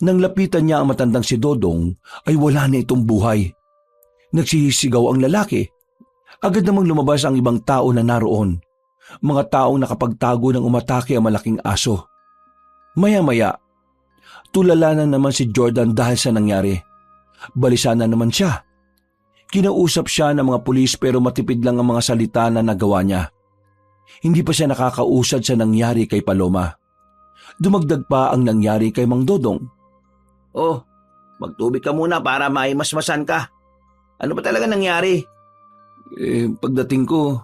nang lapitan niya ang matandang si Dodong, ay wala na itong buhay. Nagsisigaw ang lalaki. Agad namang lumabas ang ibang tao na naroon. Mga taong nakapagtago ng umatake ang malaking aso. Maya-maya, tulala na naman si Jordan dahil sa nangyari. Balisa na naman siya. Kinausap siya ng mga pulis pero matipid lang ang mga salita na nagawa niya. Hindi pa siya nakakausad sa nangyari kay Paloma. Dumagdag pa ang nangyari kay Mang Dodong. Oh, magtubig ka muna para maimasmasan ka. Ano ba talaga nangyari? Pagdating ko,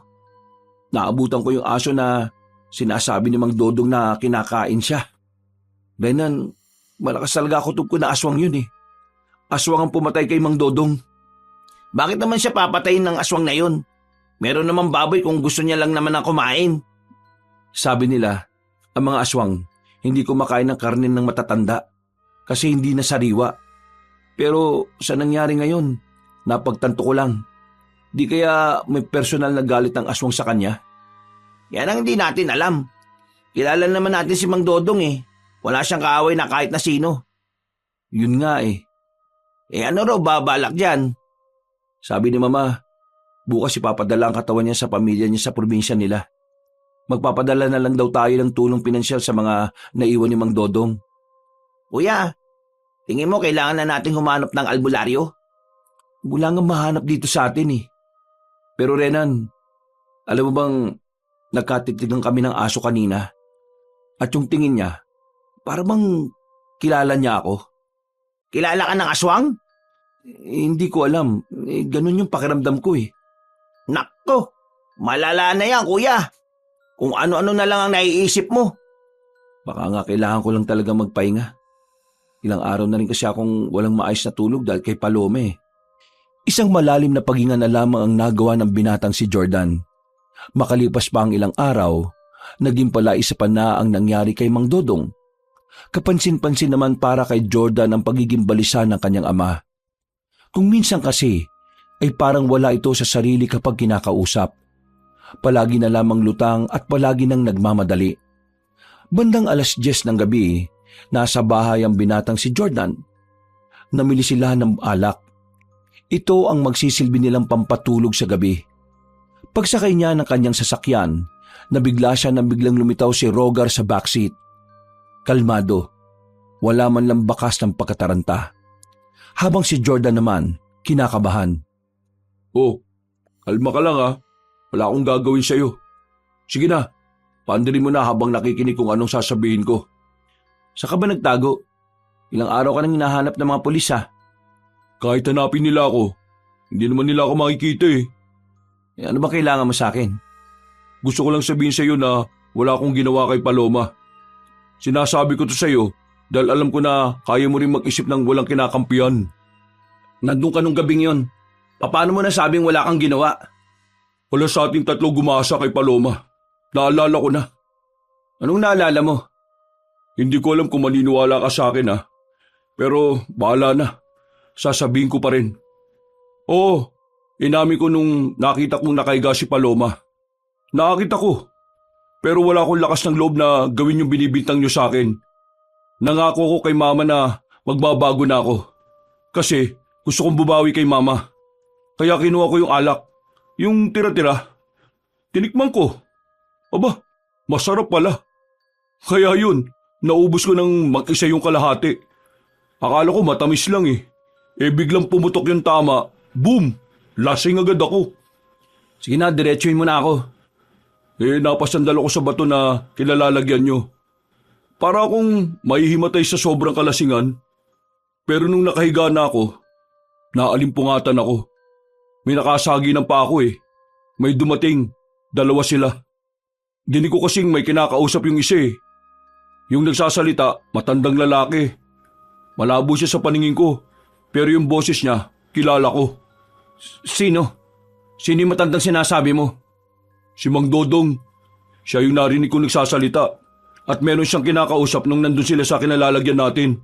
naabutan ko yung aso na sinasabi ni Mang Dodong na kinakain siya. Renan, malakas talaga kutob ko na aswang yun eh. Aswang ang pumatay kay Mang Dodong. Bakit naman siya papatayin ng aswang na yun? Meron naman baboy kung gusto niya lang naman ang kumain. Sabi nila, ang mga aswang hindi kumakain ng karne ng matatanda kasi hindi na sariwa. Pero sa nangyari ngayon, napagtanto ko lang. Di kaya may personal na galit ang aswang sa kanya? Yan ang hindi natin alam. Kilala naman natin si Mang Dodong eh. Wala siyang kaaway na kahit na sino. Yun nga eh. Ano raw babalak dyan? Sabi ni Mama, bukas ipapadala ang katawan niya sa pamilya niya sa probinsya nila. Magpapadala na lang daw tayo ng tulong pinansyal sa mga naiwan ni Mang Dodong. Kuya, tingin mo kailangan na natin humanap ng albularyo? Wala nga mahanap dito sa atin eh. Pero Renan, alam mo bang nagkatitigan kami ng aso kanina? At yung tingin niya, para bang kilala niya ako? Kilala ka ng aswang? Hindi ko alam. Ganun yung pakiramdam ko eh. Nakko, malala na yan kuya. Kung ano-ano na lang ang naiisip mo. Baka nga kailangan ko lang talaga magpahinga. Ilang araw na rin kasi akong walang maayos na tulog dahil kay Palome. Isang malalim na paghinga na lamang ang nagawa ng binatang si Jordan. Makalipas pa ang ilang araw, naging pala isa pa na ang nangyari kay Mang Dodong. Kapansin-pansin naman para kay Jordan ang pagiging balisa ng kanyang ama. Kung minsan kasi, ay parang wala ito sa sarili kapag kinakausap. Palagi na lamang lutang at palagi nang nagmamadali. Bandang 10:00 ng gabi, nasa bahay ang binatang si Jordan. Namili sila ng alak. Ito ang magsisilbi nilang pampatulog sa gabi. Pagsakay niya ng kanyang sasakyan, nabigla siya nang biglang lumitaw si Rogar sa backseat. Kalmado, wala man lang bakas ng pagkataranta. Habang si Jordan naman, kinakabahan. Oh, kalma ka lang ha. Wala akong gagawin sa'yo. Sige na, paandarin mo na habang nakikinig kung anong sasabihin ko. Saan ka ba nagtago? Ilang araw ka nang hinahanap ng mga pulis ha? Kahit hanapin nila ako, hindi naman nila ako makikita eh. Ano ba kailangan mo sa akin? Gusto ko lang sabihin sa iyo na wala akong ginawa kay Paloma. Sinasabi ko to sa iyo dahil alam ko na kaya mo rin mag-isip ng walang kinakampihan. Nandun ka nung gabing yon. Paano mo nasabing wala kang ginawa? Wala sa ating tatlo gumasa kay Paloma. Naalala ko na. Anong naalala mo? Hindi ko alam kung maniniwala ka sa akin ha. Pero bahala na. Sasabihin ko pa rin. Oo, inamin ko nung nakita kong nakahiga si Paloma. Nakakita ko. Pero wala akong lakas ng loob na gawin yung binibintang niyo sa akin. Nangako ko kay Mama na magbabago na ako. Kasi gusto kong bumawi kay Mama. Kaya kinuha ko yung alak. Yung tira-tira. Tinikman ko. Aba, masarap pala. Kaya yun, naubos ko ng mag-isa yung kalahati. Akala ko matamis lang eh. Biglang pumutok yung tama. Boom! Lasing agad ako. Sige na, diretsuhin mo na ako. Napasandal ako sa bato na kilalalagyan nyo. Para akong mahihimatay sa sobrang kalasingan. Pero nung nakahiga na ako, naalimpungatan ako. May nakasagi ng pa ako eh. May dumating, 2 sila. Dinig ko kasing may kinakausap yung isa eh. Yung nagsasalita, matandang lalaki. Malabo siya sa paningin ko. Pero yung boses niya, kilala ko. Sino? Sino yung matandang sinasabi mo? Si Mang Dodong. Siya yung narinig ko nagsasalita. At meron siyang kinakausap nung nandun sila sa kinalalagyan natin.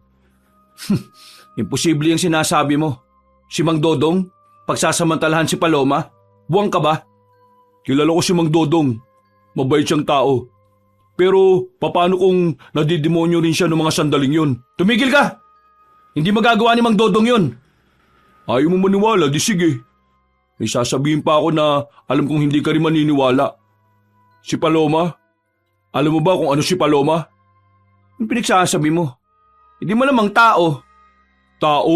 Imposible yung sinasabi mo. Si Mang Dodong? Pagsasamantalahan si Paloma? Buwang ka ba? Kilala ko si Mang Dodong. Mabait siyang tao. Pero paano kung nadidemonyo rin siya ng mga sandaling yun? Tumigil ka! Hindi magagawa ni Mang Dodong yun. Ayaw mo maniwala, di sige. May sasabihin pa ako na alam kong hindi ka rin maniniwala. Si Paloma? Alam mo ba kung ano si Paloma? Yung pinagsasabi mo. Hindi mo namang tao. Tao?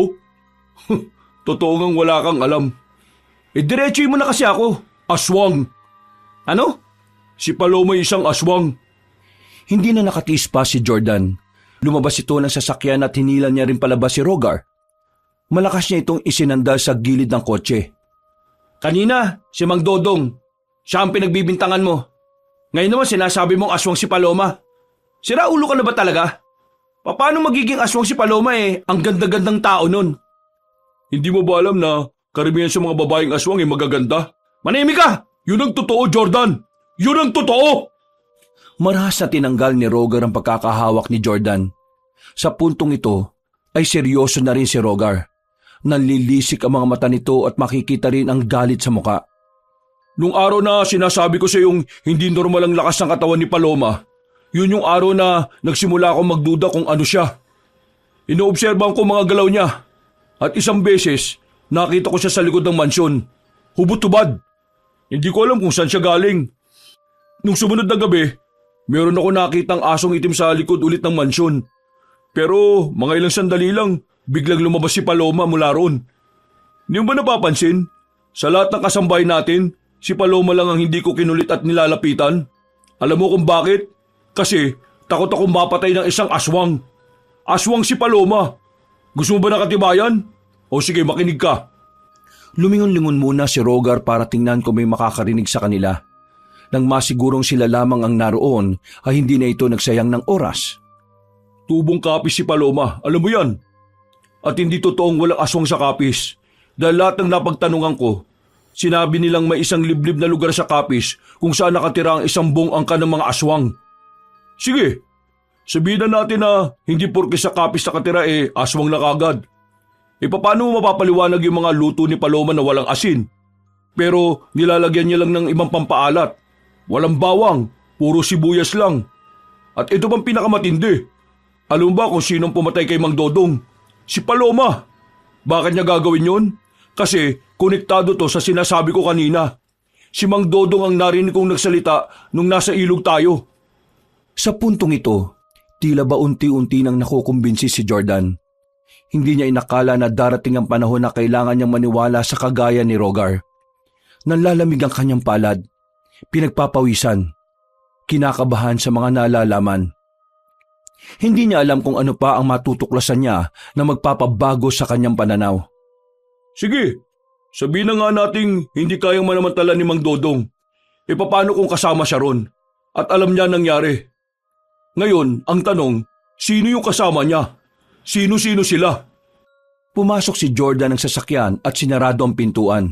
Totoo ngang wala kang alam. Diretsuhin mo na kasi ako. Aswang. Ano? Si Paloma isang aswang. Hindi na nakatiis pa si Jordan. Lumabas ito ng sasakyan at hinilan niya rin palabas si Rogar. Malakas niya itong isinandal sa gilid ng kotse. Kanina, si Mang Dodong. Siya ang pinagbibintangan mo. Ngayon naman sinasabi mong aswang si Paloma. Sira ulo ka na ba talaga? Paano magiging aswang si Paloma eh? Ang ganda-gandang tao nun. Hindi mo ba alam na karamihan sa mga babaeng aswang ay magaganda? Manahimik ka! Yun ang totoo, Jordan! Yun ang totoo! Marahas na tinanggal ni Rogar ang pagkakahawak ni Jordan. Sa puntong ito ay seryoso na rin si Rogar. Nanlilisik ang mga mata nito at makikita rin ang galit sa muka. Nung araw na sinasabi ko sa yung hindi normal ang lakas ng katawan ni Paloma, yun yung araw na nagsimula akong magduda kung ano siya. Inoobserbahan ko mga galaw niya. At isang beses, nakita ko siya sa likod ng mansyon. Hubot-tubad. Hindi ko alam kung saan siya galing. Nung sumunod na gabi, meron ako nakitang asong itim sa likod ulit ng mansyon. Pero mga ilang sandali lang, biglang lumabas si Paloma mula roon. Hindi mo ba napapansin? Sa lahat ng kasambay natin, si Paloma lang ang hindi ko kinulit at nilalapitan. Alam mo kung bakit? Kasi takot akong mapatay ng isang aswang. Aswang si Paloma. Gusto mo ba ng katibayan? O sige, makinig ka. Lumingon-lingon muna si Rogar para tingnan kung may makakarinig sa kanila. Nang masigurong sila lamang ang naroon ay hindi na ito nagsayang ng oras. Tubong kapis si Paloma, alam mo yan. At hindi totoong walang aswang sa kapis. Dahil lahat ng napagtanungan ko, sinabi nilang may isang liblib na lugar sa kapis kung saan nakatira ang isang buong angka ng mga aswang. Sige, sabihin na natin na hindi porke sa kapis nakatira aswang na kagad. Paano mo mapapaliwanag yung mga luto ni Paloma na walang asin? Pero nilalagyan niya lang ng ibang pampaalat. Walang bawang, puro sibuyas lang. At ito bang pinakamatindi? Alam mo ba kung sinong pumatay kay Mang Dodong? Si Paloma. Bakit niya gagawin yun? Kasi konektado to sa sinasabi ko kanina. Si Mang Dodong ang narinig kong nagsalita nung nasa ilog tayo. Sa puntong ito, tila ba unti-unti nang nakukumbinsi si Jordan. Hindi niya inakala na darating ang panahon na kailangan niyang maniwala sa kagaya ni Rogar. Nanlalamig ang kanyang palad, pinagpapawisan, kinakabahan sa mga nalalaman. Hindi niya alam kung ano pa ang matutuklasan niya na magpapabago sa kanyang pananaw. Sige, sabihin na nga nating hindi kayang manamantala ni Mang Dodong. Paano kung kasama siya ron? At alam niya nangyari. Ngayon, ang tanong, sino yung kasama niya? Sino-sino sila? Pumasok si Jordan ng sasakyan at sinarado ang pintuan.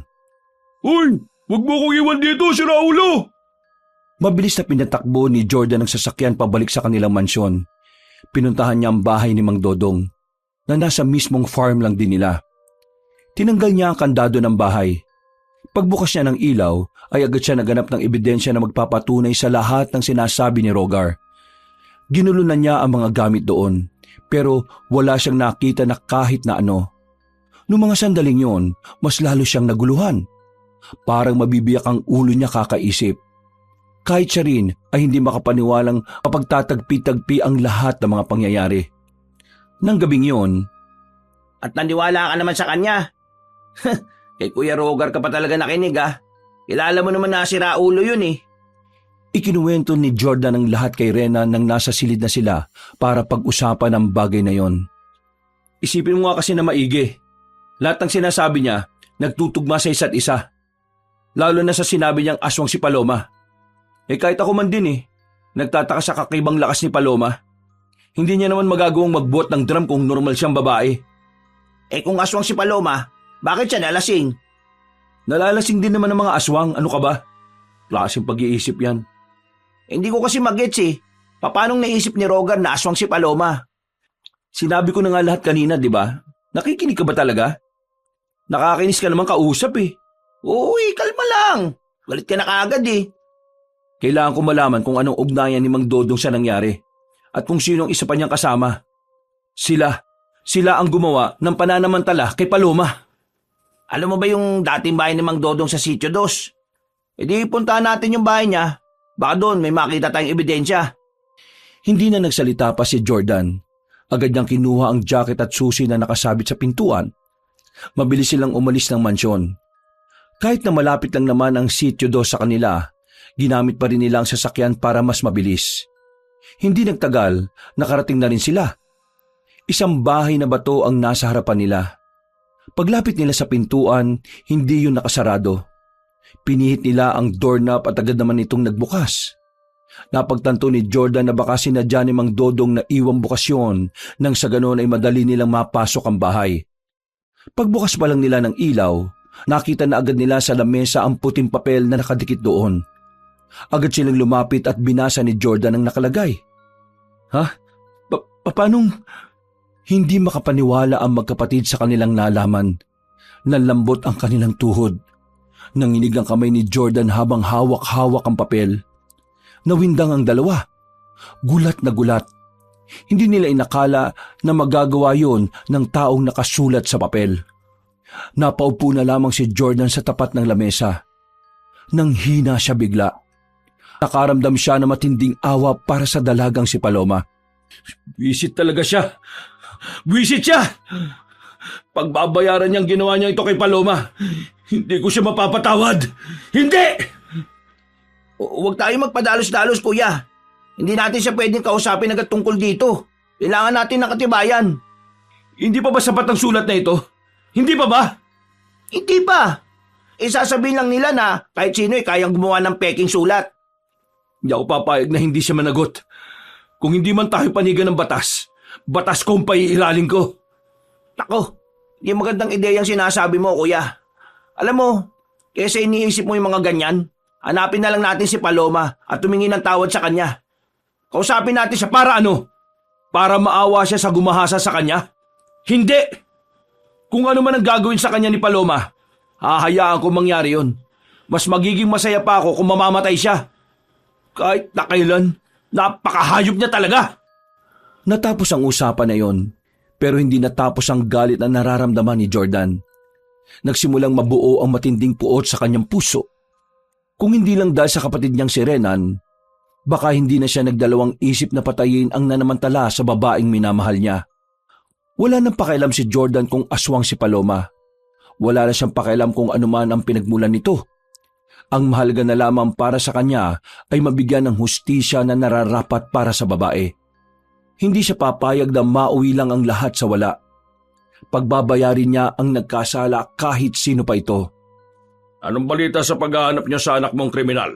Uy, wag mo kong iwan dito, si Raulo! Mabilis na pinatakbo ni Jordan ang sasakyan pabalik sa kanilang mansyon. Pinuntahan niya ang bahay ni Mang Dodong na nasa mismong farm lang din nila. Tinanggal niya ang kandado ng bahay. Pagbukas niya ng ilaw ay agad siya naganap ng ebidensya na magpapatunay sa lahat ng sinasabi ni Rogar. Ginulunan niya ang mga gamit doon pero wala siyang nakita na kahit na ano. Noong mga sandaling yon, mas lalo siyang naguluhan. Parang mabibiyak ang ulo niya kakaisip. Kahit siya rin ay hindi makapaniwalang kapagtatagpi-tagpi ang lahat ng mga pangyayari. Nang gabing yon, At naniwala ka naman sa kanya. Kay Kuya Rogar ka pa talaga nakinig ah. Kilala mo naman na si Raulo yun eh. ikinuwento ni Jordan ang lahat kay Rena nang nasa silid na sila para pag-usapan ang bagay na yon. Isipin mo nga kasi na maigi. Lahat ng sinasabi niya, nagtutugma sa isa't isa. Lalo na sa sinabi niyang aswang si Paloma. Kahit ako man din nagtataka sa kakaibang lakas ni Paloma. Hindi niya naman magagawang magbuhat ng drum kung normal siyang babae. Kung aswang si Paloma, bakit siya nalasing? Nalalasing din naman ng mga aswang, ano ka ba? Klaseng pag-iisip yan. Hindi ko kasi magets Paanong naisip ni Rogar na aswang si Paloma? Sinabi ko na nga lahat kanina, di ba? Nakikinig ka ba talaga? Nakakainis ka naman kausap Uy, kalma lang. Galit ka na kaagad Kailangan ko malaman kung anong ugnayan ni Mang Dodong sa nangyari at kung sino ang isa pa niyang kasama. Sila ang gumawa ng pananamantala kay Paloma. Alam mo ba yung dating bahay ni Mang Dodong sa Sitio 2? Di puntahan natin yung bahay niya. Baka doon may makita tayong ebidensya. Hindi na nagsalita pa si Jordan. Agad niyang kinuha ang jacket at susi na nakasabit sa pintuan. Mabilis silang umalis ng mansyon. Kahit na malapit lang naman ang Sitio 2 sa kanila, ginamit pa rin nila ang sasakyan para mas mabilis. Hindi nagtagal, nakarating na rin sila. Isang bahay na bato ang nasa harapan nila. Paglapit nila sa pintuan, hindi yun nakasarado. Pinihit nila ang doorknob at agad naman itong nagbukas. Napagtanto ni Jordan na baka sinadya ni Mang Dodong na iwang bukas yun nang sa ganoon ay madali nilang mapasok ang bahay. Pagbukas pa lang nila ng ilaw, nakita na agad nila sa lamesa ang puting papel na nakadikit doon. Agad silang lumapit at binasa ni Jordan ang nakalagay. Paanong? Hindi makapaniwala ang magkapatid sa kanilang nalaman. Nalambot ang kanilang tuhod. Nanginig ang kamay ni Jordan habang hawak-hawak ang papel. Nawindang ang dalawa. Gulat na gulat. Hindi nila inakala na magagawa yon ng taong nakasulat sa papel. Napaupo na lamang si Jordan sa tapat ng lamesa. Nang hina siya bigla. Nakaramdam siya na matinding awa para sa dalagang si Paloma. Wisit talaga siya. Wisit siya! Pagbabayaran niyang ginawa niya ito kay Paloma, hindi ko siya mapapatawad. Hindi! Huwag tayo magpadalos-dalos, kuya. Hindi natin siya pwedeng kausapin agad tungkol dito. Kailangan natin ng katibayan. Hindi pa ba sapat ang sulat na ito? Hindi pa ba? Hindi pa. Isasabihin lang nila na kahit sino kayang gumawa ng peking sulat. Hindi ako papayag na hindi siya managot. Kung hindi man tayo panigan ng batas, batas ko ang paiilalim ko. Nako, hindi magandang ideya ang sinasabi mo, kuya. Alam mo, kaysa iniisip mo yung mga ganyan, hanapin na lang natin si Paloma at tumingin ng tawad sa kanya. Kausapin natin siya Para ano? Para maawa siya sa gumahasa sa kanya? Hindi! Kung ano man ang gagawin sa kanya ni Paloma, hahayaan ko mangyari yon. Mas magiging masaya pa ako kung mamamatay siya. Kahit na kailan, napakahayop niya talaga! Natapos ang usapan na yon, pero hindi natapos ang galit na nararamdaman ni Jordan. Nagsimulang mabuo ang matinding puot sa kanyang puso. Kung hindi lang dahil sa kapatid niyang si Renan, baka hindi na siya nagdalawang isip na patayin ang nanamantala sa babaeng minamahal niya. Wala nang pakialam si Jordan kung aswang si Paloma. Wala na siyang pakialam kung anuman ang pinagmulan nito. Ang mahalaga na lamang para sa kanya ay mabigyan ng hustisya na nararapat para sa babae. Hindi siya papayag na mauwi lang ang lahat sa wala. Pagbabayarin niya ang nagkasala kahit sino pa ito. Anong balita sa paghahanap niyo sa anak mong kriminal?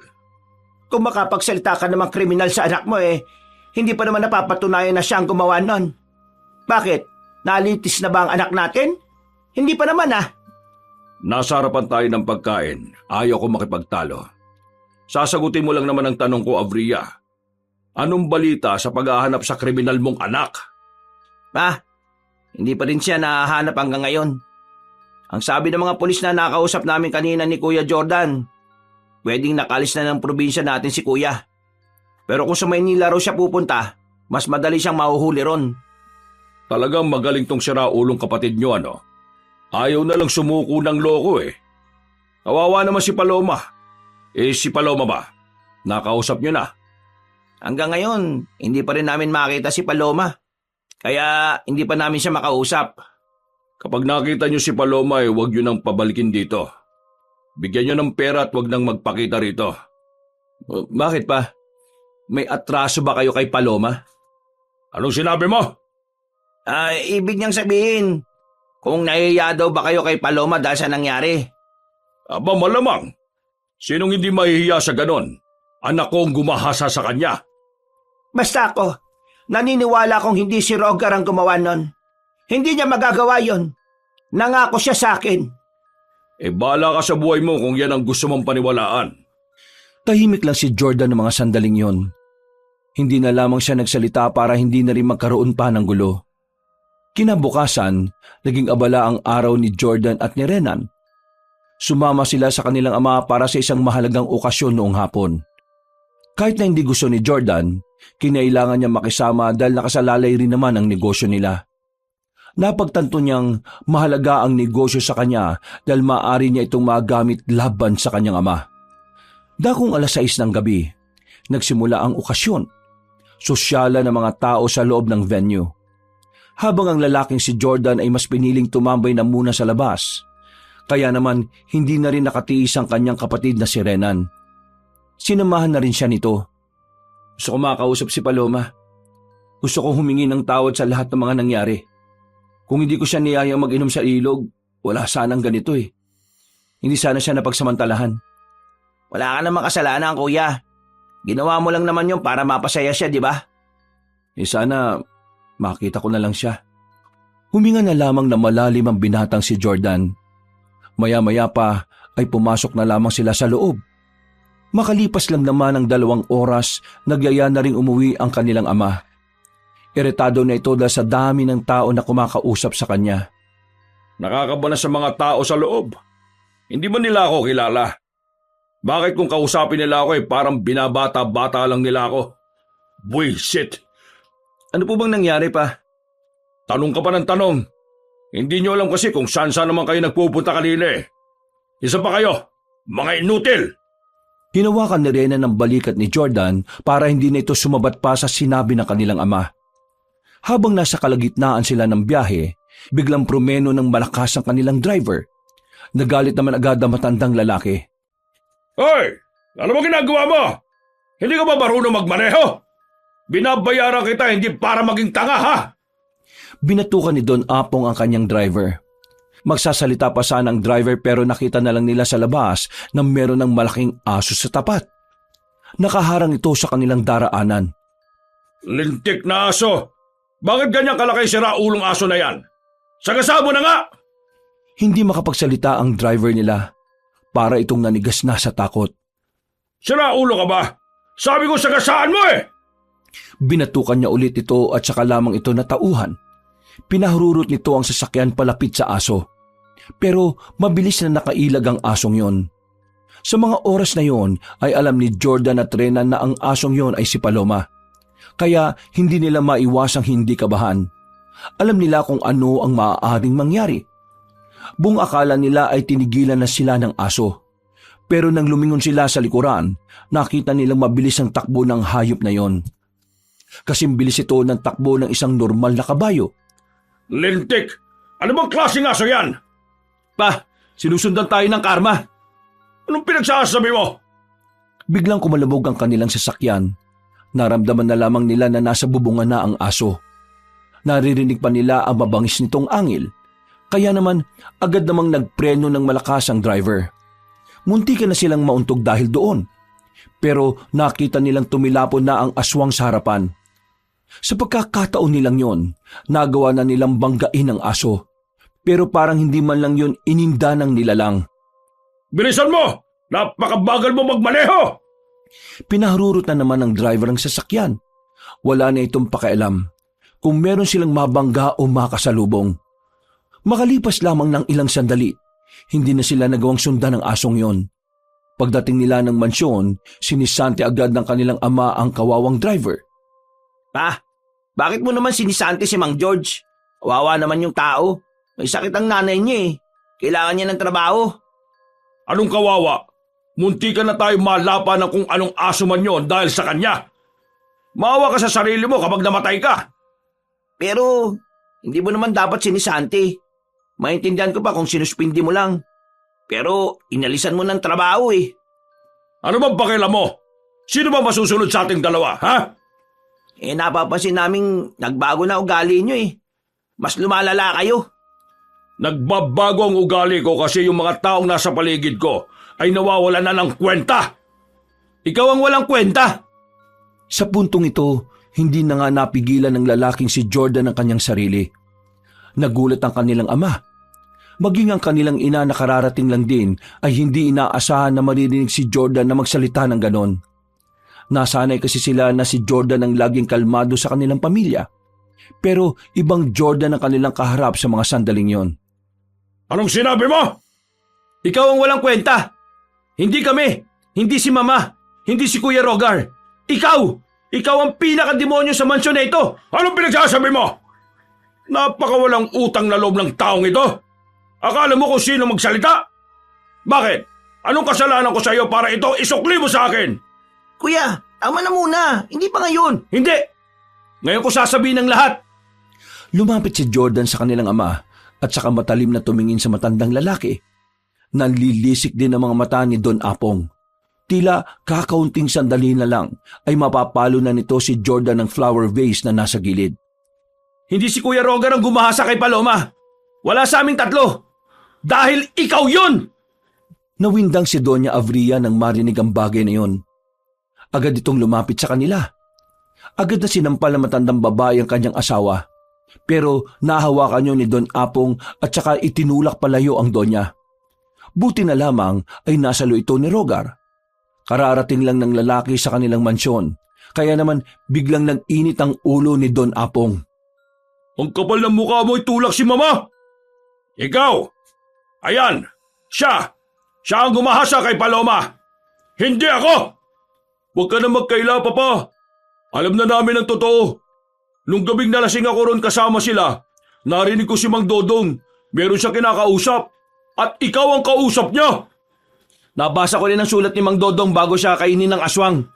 Kung makapagsalita ka namang kriminal sa anak mo hindi pa naman napapatunayan na siya ang gumawa nun. Bakit? Nalitis na ba ang anak natin? Hindi pa naman Nasa harapan tayo ng pagkain. Ayaw ko makipagtalo. Sasagutin mo lang naman ang tanong ko, Avria. Anong balita sa paghahanap sa kriminal mong anak? Hindi pa rin siya nahahanap hanggang ngayon. Ang sabi ng mga pulis na nakausap namin kanina ni Kuya Jordan, pwedeng nakalis na ng probinsya natin si Kuya. Pero kung sa Maynila raw siya pupunta, mas madali siyang mahuhuli ron. Talagang magaling tong siraulong kapatid nyo, ano? Ayaw na lang sumuko ng loko Kawawa naman si Paloma. Si Paloma ba? Nakausap nyo na? Hanggang ngayon, hindi pa rin namin makita si Paloma. Kaya hindi pa namin siya makausap. Kapag nakita nyo si Paloma huwag nyo nang pabalikin dito. Bigyan nyo ng pera at huwag nang magpakita rito. Bakit pa? May atraso ba kayo kay Paloma? Anong sinabi mo? Ibig niyang sabihin, kung nahihiya daw ba kayo kay Paloma dahil sa nangyari? Aba malamang. Sinong hindi mahihiya sa ganon? Anak kong gumahasa sa kanya. Basta ako, naniniwala kong hindi si Rogar ang gumawa nun. Hindi niya magagawa yon. Nangako siya sa akin. Bahala ka sa buhay mo kung yan ang gusto mong paniwalaan. Tahimik lang si Jordan ng mga sandaling yon. Hindi na lamang siya nagsalita para hindi na rin magkaroon pa ng gulo. Kinabukasan, naging abala ang araw ni Jordan at ni Renan. Sumama sila sa kanilang ama para sa isang mahalagang okasyon noong hapon. Kahit na hindi gusto ni Jordan, kinailangan niya makisama dahil nakasalalay rin naman ang negosyo nila. Napagtanto niyang mahalaga ang negosyo sa kanya dahil maaari niya itong magamit laban sa kanyang ama. Dakong 6:00 ng gabi, nagsimula ang okasyon. Sosyala ng mga tao sa loob ng venue. Habang ang lalaking si Jordan ay mas piniling tumambay na muna sa labas. Kaya naman hindi na rin nakatiis ang kanyang kapatid na si Renan. Sinamahan na rin siya nito. Gusto ko makausap si Paloma. Gusto kong humingi ng tawad sa lahat ng mga nangyari. Kung hindi ko siya niyayang mag-inom sa ilog, wala sanang ganito Hindi sana siya napagsamantalahan. Wala ka namang kasalanan, kuya. Ginawa mo lang naman yun para mapasaya siya, di ba? Sana makita ko na lang siya. Huminga na lamang na malalim ang binatang si Jordan. Maya-maya pa ay pumasok na lamang sila sa loob. Makalipas lang naman ang 2 oras, nagyaya na ring umuwi ang kanilang ama. Iritado na ito dahil sa dami ng tao na kumakausap sa kanya. Nakakaba na sa mga tao sa loob. Hindi man nila ako kilala. Bakit kung kausapin nila ako parang binabata-bata lang nila ako? Bullshit! Ano po bang nangyari pa? Tanong ka pa ng tanong. Hindi nyo alam kasi kung saan naman kayo nagpupunta kanina Isa pa kayo, mga inutil! Hinawakan ni Renan ng balikat ni Jordan para hindi na ito sumabat pa sa sinabi ng kanilang ama. Habang nasa kalagitnaan sila ng biyahe, biglang prumeno ng malakas ang kanilang driver. Nagalit naman agad ang matandang lalaki. Hoy! Ano mo ginagawa mo? Hindi ka ba marunong magmaneho? Binabayaran kita hindi para maging tanga, ha? Binatukan ni Don Apong ang kanyang driver. Magsasalita pa sana ang driver pero nakita na lang nila sa labas na meron ng malaking aso sa tapat. Nakaharang ito sa kanilang daraanan. Lintik na aso! Bakit ganyan kalaki sira ulong aso na yan? Sagasabo na nga! Hindi makapagsalita ang driver nila. Para itong nanigas na sa takot. Sira ulo ka ba? Sabi ko sagasaan mo eh! Binatukan niya ulit ito at saka lamang ito natauhan. Pinahururot nito ang sasakyan palapit sa aso. Pero mabilis na nakailag ang asong yon. Sa mga oras na yon ay alam ni Jordan at Renan na ang asong yon ay si Paloma. Kaya hindi nila maiwasang hindi kabahan. Alam nila kung ano ang maaaring mangyari. Buong akala nila ay tinigilan na sila ng aso. Pero nang lumingon sila sa likuran, nakita nilang mabilis ang takbo ng hayop na yon. Kasing bilis ito ng takbo ng isang normal na kabayo. Lintik! Ano bang klaseng aso yan? Pa, sinusundan tayo ng karma. Anong pinagsasabi mo? Biglang kumalabog ang kanilang sasakyan. Naramdaman na lamang nila na nasa bubungan na ang aso. Naririnig pa nila ang mabangis nitong angil. Kaya naman agad namang nagpreno ng malakas ang driver. Muntikan na silang mauntog dahil doon. Pero nakita nilang tumilapon na ang aswang sa harapan. Sa pagkakataon nilang yon, nagawa na nilang banggain ang aso. Pero parang hindi man lang yon ininda ng nilalang. Bilisan mo! Napakabagal mo magmaneho! Pinahururot na naman ng driver ang sasakyan. Wala na itong pakialam kung meron silang mabangga o makasalubong. Makalipas lamang ng ilang sandali, hindi na sila nagawang sundan ng asong yon. Pagdating nila ng mansyon, sinisante agad ng kanilang ama ang kawawang driver. Pa, bakit mo naman sinisante si Mang George? Kawawa naman yung tao. May sakit ang nanay niya eh. Kailangan niya ng trabaho. Anong kawawa? Munti ka na tayo malapa ng kung anong aso man yon dahil sa kanya. Maawa ka sa sarili mo kapag namatay ka. Pero, hindi mo naman dapat sinisante. Maintindihan ko pa kung sinuspindi mo lang. Pero, inalisan mo ng trabaho eh. Ano bang pakialam mo? Sino ba masusunod sa ating dalawa, ha? Napapansin naming nagbago na ugali niyo eh. Mas lumalala kayo. Nagbabago ang ugali ko kasi yung mga taong nasa paligid ko ay nawawala na ng kwenta. Ikaw ang walang kwenta. Sa puntong ito, hindi na nga napigilan ng lalaking si Jordan ang kanyang sarili. Nagulat ang kanilang ama. Maging ang kanilang ina na kararating lang din ay hindi inaasahan na maririnig si Jordan na magsalita ng ganon. Nasanay kasi sila na si Jordan ang laging kalmado sa kanilang pamilya. Pero ibang Jordan ang kanilang kaharap sa mga sandaling yon. Anong sinabi mo? Ikaw ang walang kwenta. Hindi kami. Hindi si Mama. Hindi si Kuya Rogar. Ikaw! Ikaw ang pinakademonyo sa mansyon na ito. Anong pinagsasabi mo? Napakawalang utang na loob ng taong ito. Akala mo kung sino magsalita? Bakit? Anong kasalanan ko sa iyo para ito isukli mo sa akin? Kuya, tama na muna. Hindi pa ngayon. Hindi! Ngayon ko sasabihin ng lahat. Lumapit si Jordan sa kanilang ama at saka matalim na tumingin sa matandang lalaki. Nanlilisik din ang mga mata ni Don Apong. Tila kakaunting sandali na lang ay mapapalo na nito si Jordan ng flower vase na nasa gilid. Hindi si Kuya Rogar ang gumahasa kay Paloma. Wala sa aming tatlo. Dahil ikaw yun! Nawindang si Doña Avria nang marinig ang bagay na yon. Agad itong lumapit sa kanila. Agad na sinampal ng matandang babae ang kanyang asawa. Pero nahawakan niyo ni Don Apong at saka itinulak palayo ang Donya. Buti na lamang ay nasalo ito ni Rogar. Kararating lang ng lalaki sa kanilang mansyon. Kaya naman biglang nag-init ang ulo ni Don Apong. Ang kapal ng mukha mo itulak si Mama! Ikaw! Ayan! Siya! Siya ang gumahasa kay Paloma! Hindi ako! Huwag ka na magkaila, Papa! Alam na namin ang totoo. Nung gabing nalasing ako ron kasama sila, narinig ko si Mang Dodong. Meron siyang kinakausap. At ikaw ang kausap niya! Nabasa ko rin ang sulat ni Mang Dodong bago siya kainin ng aswang.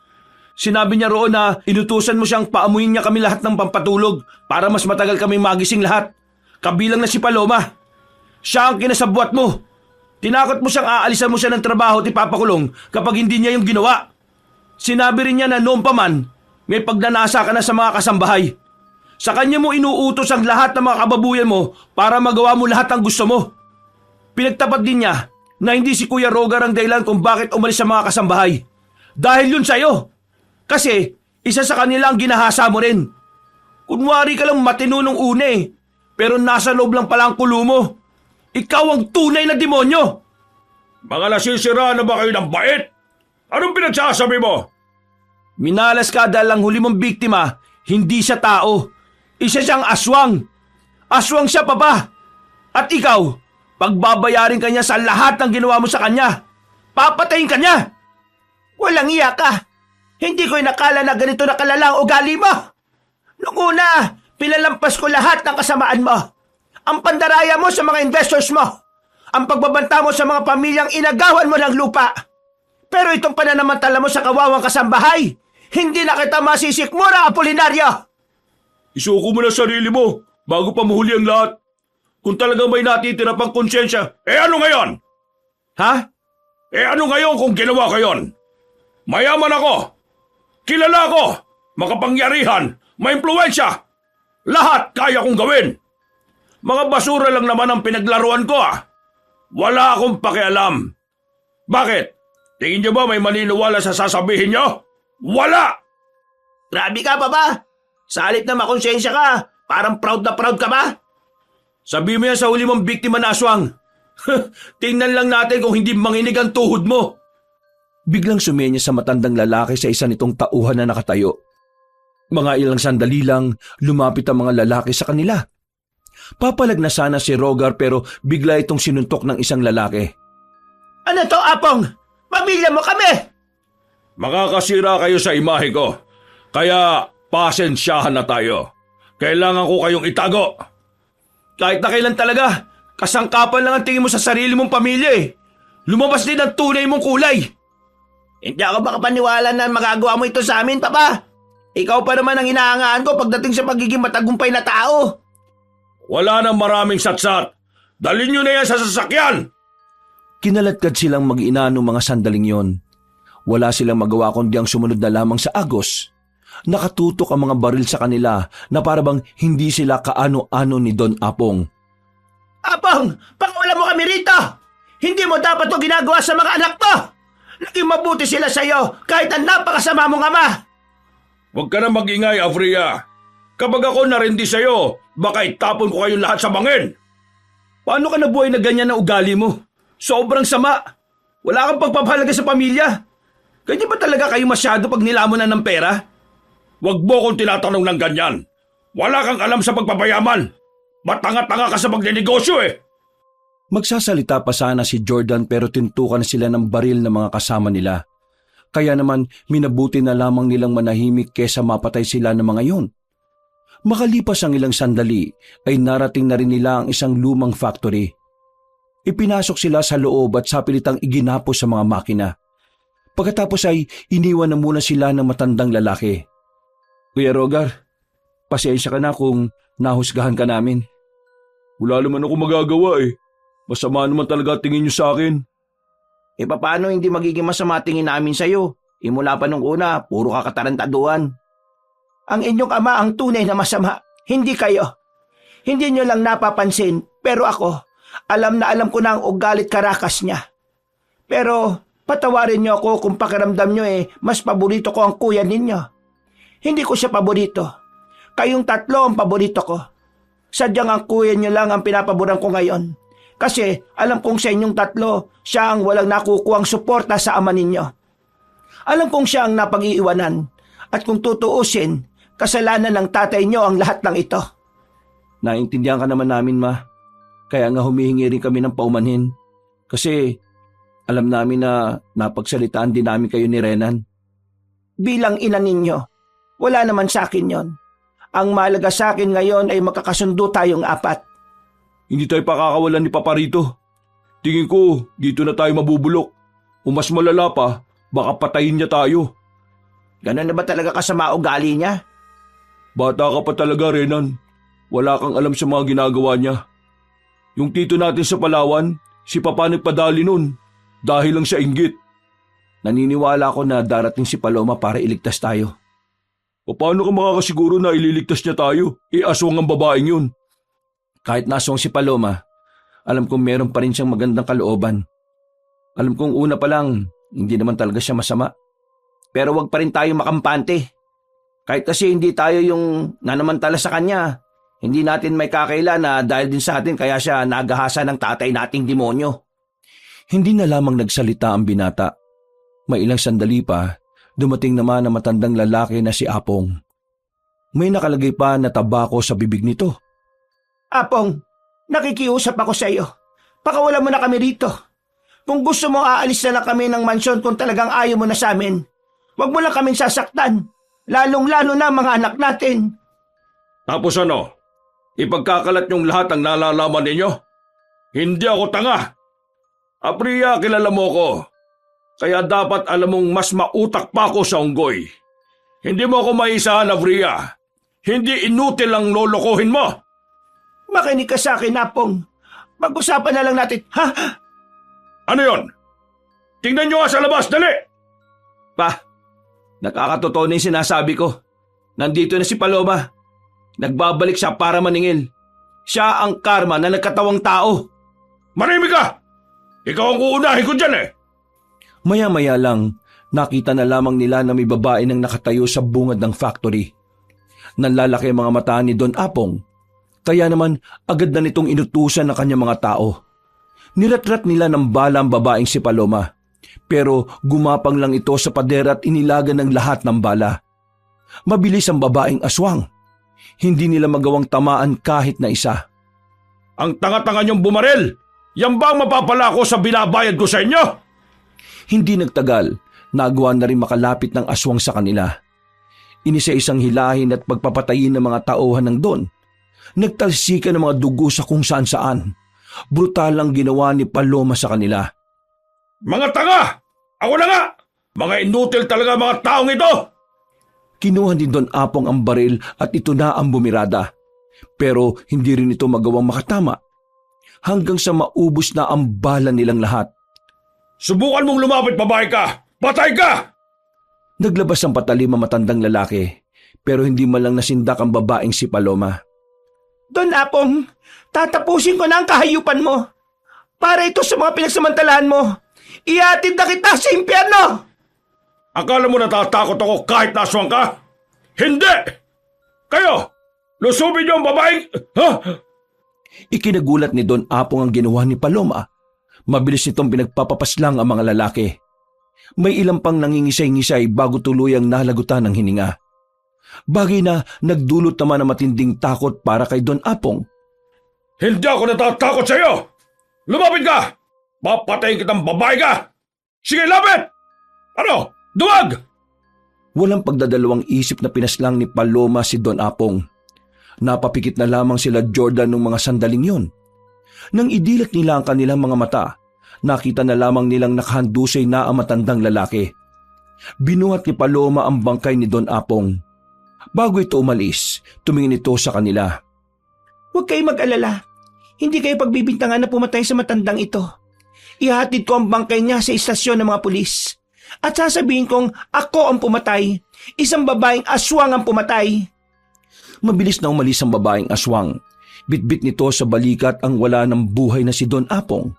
Sinabi niya roon na inutusan mo siyang paamuyin niya kami lahat ng pampatulog para mas matagal kaming magising lahat. Kabilang na si Paloma. Siya ang kinasabwat mo. Tinakot mo siyang aalisan mo siya ng trabaho at ipapakulong kapag hindi niya yung ginawa. Sinabi rin niya na noon pa man, may pagnanasa ka na sa mga kasambahay. Sa kanya mo inuutos ang lahat ng mga kababuyan mo para magawa mo lahat ng gusto mo. Pinagtapat din niya na hindi si Kuya Rogar ang dahilan kung bakit umalis sa mga kasambahay. Dahil yun sa'yo. Kasi isa sa kanila ang ginahasa mo rin. Kunwari ka lang matino nung una eh, pero nasa loob lang pala ang kulo mo. Ikaw ang tunay na demonyo. Mga nasisira na ba kayo ng bait? Anong pinagsasabi mo? Minalas ka dahil ang huli mong biktima, hindi siya tao. Isa siyang aswang. Aswang siya, Papa. At ikaw, pagbabayarin ka niya sa lahat ng ginawa mo sa kanya. Papatayin ka niya. Walang iya ka. Hindi ko inakala na ganito na kalala ang ugali mo. Noong una, pinalampas ko lahat ng kasamaan mo. Ang pandaraya mo sa mga investors mo. Ang pagbabanta mo sa mga pamilyang inagawan mo ng lupa. Pero itong pananamantala mo sa kawawang kasambahay, hindi na kita masisikmura, Apolinario! Isuko mo na sarili mo bago pa mahuli ang lahat. Kung talagang may natitira pang konsyensya, ano ngayon? Ha? Ano ngayon kung ginawa ko yon? Mayaman ako. Kilala ako. Makapangyarihan. May impluwensya. Lahat kaya kong gawin. Mga basura lang naman ang pinaglaruan ko Wala akong pakialam. Bakit? Tingin niyo ba may maniniwala sa sasabihin niyo? Wala! Grabe ka, Papa! Sa halip na makonsensya ka, parang proud na proud ka ba? Sabi mo yan sa huli mong biktima na aswang. Tingnan lang natin kung hindi manginig ang tuhod mo. Biglang sumenya sa matandang lalaki sa isa nitong tauhan na nakatayo. Mga ilang sandali lang, lumapit ang mga lalaki sa kanila. Papalag na sana si Rogar pero bigla itong sinuntok ng isang lalaki. Ano to, Apong? Pamilya mo kami! Makakasira kayo sa imahe ko. Kaya pasensyahan na tayo. Kailangan ko kayong itago. Kahit na kailan talaga, kasangkapan lang ang tingin mo sa sarili mong pamilya eh. Lumabas din ang tunay mong kulay. Hindi ako makapaniwala na magagawa mo ito sa amin, Papa. Ikaw pa naman ang inaangaan ko pagdating sa pagiging matagumpay na tao. Wala nang maraming satsat. Dalhin nyo na yan sa sasakyan. Kinaladkad silang mag-ina noong mga sandaling yon. Wala silang magawa kundi ang sumunod na lamang sa agos. Nakatutok ang mga baril sa kanila na parabang hindi sila kaano-ano ni Don Apong. Apong, pakawala mo kami rito! Hindi mo dapat ito ginagawa sa mga anak to! Naging mabuti sila sa iyo kahit ang napakasama mong ama! Huwag ka na mag-ingay, Afria. Kapag ako narindi sa'yo, baka itapon ko kayong lahat sa bangin. Paano ka nabuhay na ganyan ang ugali mo? Sobrang sama. Wala kang pagpapahalaga sa pamilya. Ganyan ba talaga kayo masyado pag nilamon na ng pera? Huwag mo kong tinatanong ng ganyan. Wala kang alam sa pagpapayaman. Matanga-tanga ka sa pagnenegosyo eh. Magsasalita pa sana si Jordan pero tintukan sila ng baril ng mga kasama nila. Kaya naman minabuti na lamang nilang manahimik kesa mapatay sila ng mga yon. Makalipas ang ilang sandali ay narating na rin nila ang isang lumang factory. Ipinasok sila sa loob at sapilitang iginapos sa mga makina. Pagkatapos ay iniwan na muna sila ng matandang lalaki. Kuya Rogar, pasensya ka na kung nahusgahan ka namin. Wala naman ako magagawa eh. Masama naman talaga tingin niyo sa akin. Paano hindi magiging masama tingin namin sa iyo? Mula pa nung una, puro ka katarantaduhan. Ang inyong ama ang tunay na masama, hindi kayo. Hindi nyo lang napapansin, pero ako, alam na alam ko na ang ugalit karakas niya. Pero patawarin niyo ako kung pakiramdam niyo mas paborito ko ang kuya ninyo. Hindi ko siya paborito. Kayong tatlo ang paborito ko. Sadyang ang kuya niyo lang ang pinapaboran ko ngayon. Kasi alam kong sa inyong tatlo, siya ang walang nakukuhang suporta sa ama ninyo. Alam kong siya ang napag-iiwanan. At kung tutuusin, kasalanan ng tatay niyo ang lahat ng ito. Naintindihan ka naman namin, Ma. Kaya nga humihingi rin kami ng paumanhin. Kasi alam namin na napagsalitaan din namin kayo ni Renan. Bilang ina ninyo, wala naman sa akin yon. Ang mahalaga sa akin ngayon ay makakasundo tayong apat. Hindi tayo pakakawalan ni Papa rito. Tingin ko, dito na tayo mabubulok. O mas malala pa, baka patayin niya tayo. Ganun na ba talaga kasama ugali niya? Bata ka pa talaga, Renan. Wala kang alam sa mga ginagawa niya. Yung tito natin sa Palawan, si Papa nagpadali nun. Dahil lang sa inggit. Naniniwala ako na darating si Paloma para iligtas tayo. O paano ka makakasiguro na ililigtas niya tayo? Aswang ang babaeng yun. Kahit nasong si Paloma, alam kong meron pa rin siyang magandang kalooban. Alam kong una pa lang, hindi naman talaga siya masama. Pero wag pa rin tayo makampante. Kahit kasi hindi tayo yung nanamantala sa kanya, hindi natin may kakaila na dahil din sa atin kaya siya nagahasa ng tatay nating demonyo. Hindi na lamang nagsalita ang binata. May ilang sandali pa, dumating naman ang matandang lalaki na si Apong. May nakalagay pa na tabako sa bibig nito. Apong, nakikiusap ako sa iyo. Pakawala mo na kami rito. Kung gusto mo, aalis na lang kami ng mansyon kung talagang ayaw mo na sa amin. Huwag mo lang kaming sasaktan. Lalong-lalo na mga anak natin. Tapos ano? Ipagkakalat niyong lahat ang nalalaman ninyo? Hindi ako tanga. Apria, kilala mo ko. Kaya dapat alam mong mas mautak pa ako sa unggoy. Hindi mo ako maisahan, Apria. Hindi inutil ang lolokohin mo. Makinig ka sa akin, Apong. Pag-usapan na lang natin. Ha? Ano yon? Tingnan niyo nga sa labas, dali! Pa, nakakatotoo na yung sinasabi ko. Nandito na si Paloma. Nagbabalik siya para maningil. Siya ang karma na nagkatawang tao. Manimik ka! Ikaw ang uunahin ko dyan eh! Maya-maya lang, nakita na lamang nila na may babae nang nakatayo sa bungad ng factory. Nanlalaki ang mga mata ni Don Apong. Kaya naman agad na nitong inutusan ng kanyang mga tao. Niratrat nila ng bala ang babaeng si Paloma. Pero gumapang lang ito sa pader at inilagan ng lahat ng bala. Mabilis ang babaeng aswang. Hindi nila magawang tamaan kahit na isa. Ang tanga-tanga niyong bumaril! Yan ba ang mapapala ko sa binabayad ko sa inyo? Hindi nagtagal, nagawa na rin makalapit ng aswang sa kanila. Inisa-isang hilahin at pagpapatayin ng mga tauhan ng Don. Nagtalsikan ng mga dugo sa kung saan-saan. Brutal ang ginawa ni Paloma sa kanila. Mga tanga! Ako na nga! Mga inutil talaga mga taong ito! Kinuha ni Don Apong ang baril at ito na ang bumirada. Pero hindi rin ito magawang makatama. Hanggang sa maubos na ang bala nilang lahat. Subukan mong lumapit, babae ka! Patay ka! Naglabas ang patalim ang matandang lalaki, pero hindi man lang nasindak ang babaeng si Paloma. Don Apong, tatapusin ko na ang kahayupan mo. Para ito sa mga pinagsamantalahan mo. Iatid na kita sa impyerno! Akala mo natatakot ako kahit naswang ka? Hindi! Kayo! Lusubin niyo ang babaeng... Ha? Ikinagulat ni Don Apong ang ginawa ni Paloma. Mabilis nitong pinagpapapaslang ang mga lalaki. May ilang pang nangingisay-ngisay bago tuluyang nalagutan ng hininga. Bagay na nagdulot naman ng matinding takot para kay Don Apong. Hindi ako natatakot sa iyo! Lumapit ka! Papatayin kitang babae ka! Sige, lapit! Ano? Duwag! Walang pagdadalawang isip na pinaslang ni Paloma si Don Apong. Napapikit na lamang sila Jordan nung mga sandaling yon. Nang idilat nila ang kanilang mga mata, nakita na lamang nilang nakahandusay na ang matandang lalaki. Binuhat ni Paloma ang bangkay ni Don Apong. Bago ito umalis, tumingin ito sa kanila. Huwag kayo mag-alala. Hindi kayo pagbibintangan na pumatay sa matandang ito. Ihatid ko ang bangkay niya sa istasyon ng mga pulis. At sasabihin kong ako ang pumatay. Isang babaeng aswang ang pumatay. Mabilis na umalis ang babaeng aswang. Bitbit nito sa balikat ang wala ng buhay na si Don Apong.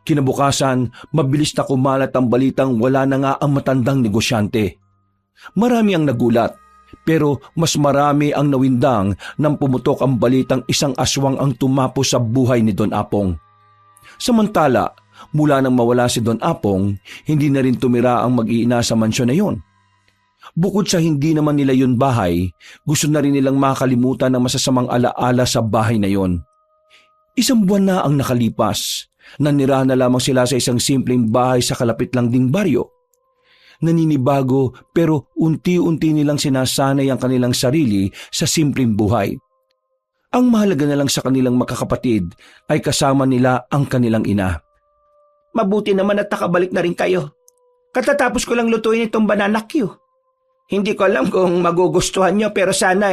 Kinabukasan, mabilis na kumalat ang balitang wala na nga ang matandang negosyante. Marami ang nagulat, pero mas marami ang nawindang nang pumutok ang balitang isang aswang ang tumapo sa buhay ni Don Apong. Samantala, mula nang mawala si Don Apong, hindi na rin tumira ang mag-iina sa mansyon na yon. Bukod sa hindi naman nila yun bahay, gusto na rin nilang makalimutan ang masasamang alaala sa bahay na yon. Isang buwan na ang nakalipas, nanirahan na lamang sila sa isang simpleng bahay sa kalapit lang ding baryo. Naninibago pero unti-unti nilang sinasanay ang kanilang sarili sa simpleng buhay. Ang mahalaga na lang sa kanilang makakapatid ay kasama nila ang kanilang ina. Mabuti naman at nakabalik na rin kayo. Katatapos ko lang lutuin itong banana Q. Hindi ko alam kung magugustuhan nyo pero sana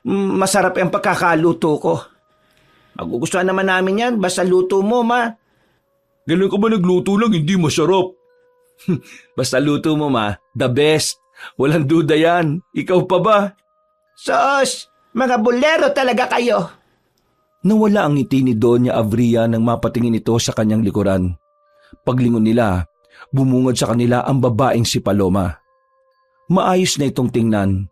masarap ang pagkakaluto ko. Magugustuhan naman namin yan basta luto mo, ma. Ganun ka ba nagluto lang, hindi masarap? Basta luto mo, ma, the best. Walang duda yan. Ikaw pa ba? Sos, mga bulero talaga kayo. Nawala ang ngiti ni Doña Avria nang mapatingin ito sa kanyang likuran. Paglingon nila, bumungad sa kanila ang babaeng si Paloma. Maayos na itong tingnan.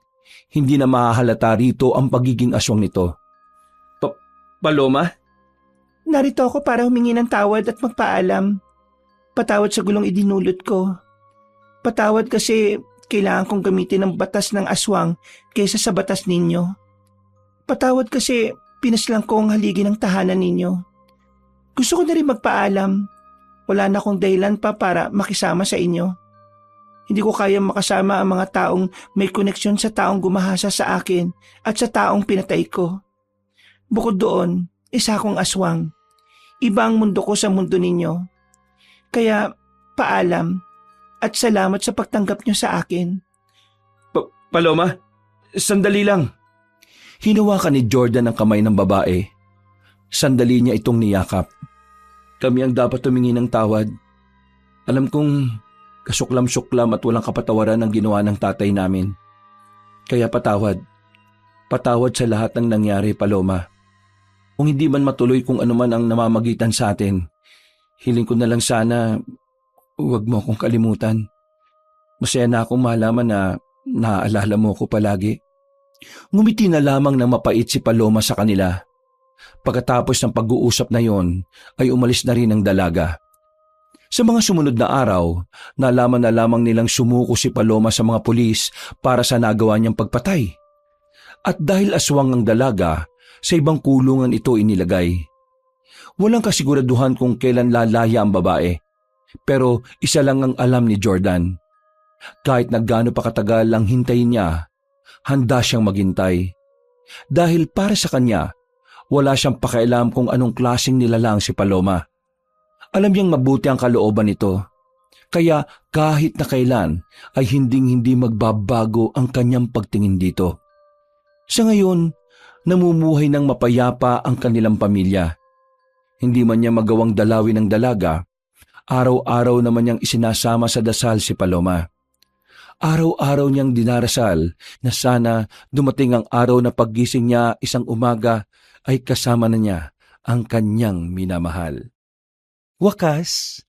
Hindi na mahahalata rito ang pagiging aswang nito. Paloma? Narito ako para humingi ng tawad at magpaalam. Patawad sa gulong idinulot ko. Patawad kasi kailangan kong gamitin ang batas ng aswang kaysa sa batas ninyo. Patawad kasi pinaslang ko ang haligi ng tahanan ninyo. Gusto ko na rin magpaalam. Wala na akong dahilan pa para makisama sa inyo. Hindi ko kaya makasama ang mga taong may koneksyon sa taong gumahasa sa akin at sa taong pinatay ko. Bukod doon, isa akong aswang. Iba ang mundo ko sa mundo ninyo. Kaya paalam at salamat sa pagtanggap nyo sa akin. Paloma? Sandali lang. Hinawakan ni Jordan ang kamay ng babae. Sandali niya itong niyakap. Kami ang dapat tumingi ng tawad. Alam kong kasuklam-suklam at walang kapatawaran ang ginawa ng tatay namin. Kaya patawad. Patawad sa lahat ng nangyari, Paloma. Kung hindi man matuloy kung ano man ang namamagitan sa atin, hiling ko na lang sana huwag mo akong kalimutan. Masaya na akong malaman na naaalala mo ko palagi. Ngumiti na lamang ng mapait si Paloma sa kanila. Pagkatapos ng pag-uusap na yon, ay umalis na rin ang dalaga. Sa mga sumunod na araw, nalaman na lamang nilang sumuko si Paloma sa mga pulis para sa nagawa niyang pagpatay. At dahil aswang ang dalaga, sa ibang kulungan ito inilagay. Walang kasiguraduhan kung kailan lalaya ang babae, pero isa lang ang alam ni Jordan. Kahit na gaano pa katagal ang hintayin niya, handa siyang maghintay. Dahil para sa kanya, wala siyang pakialam kung anong klaseng nilalang si Paloma. Alam niyang mabuti ang kalooban nito, kaya kahit na kailan ay hinding-hindi magbabago ang kanyang pagtingin dito. Sa ngayon, namumuhay ng mapayapa ang kanilang pamilya. Hindi man niya magawang dalawin ng dalaga, araw-araw naman niyang isinasama sa dasal si Paloma. Araw-araw niyang dinarasal na sana dumating ang araw na paggising niya isang umaga ay kasama na niya ang kanyang minamahal. Wakas,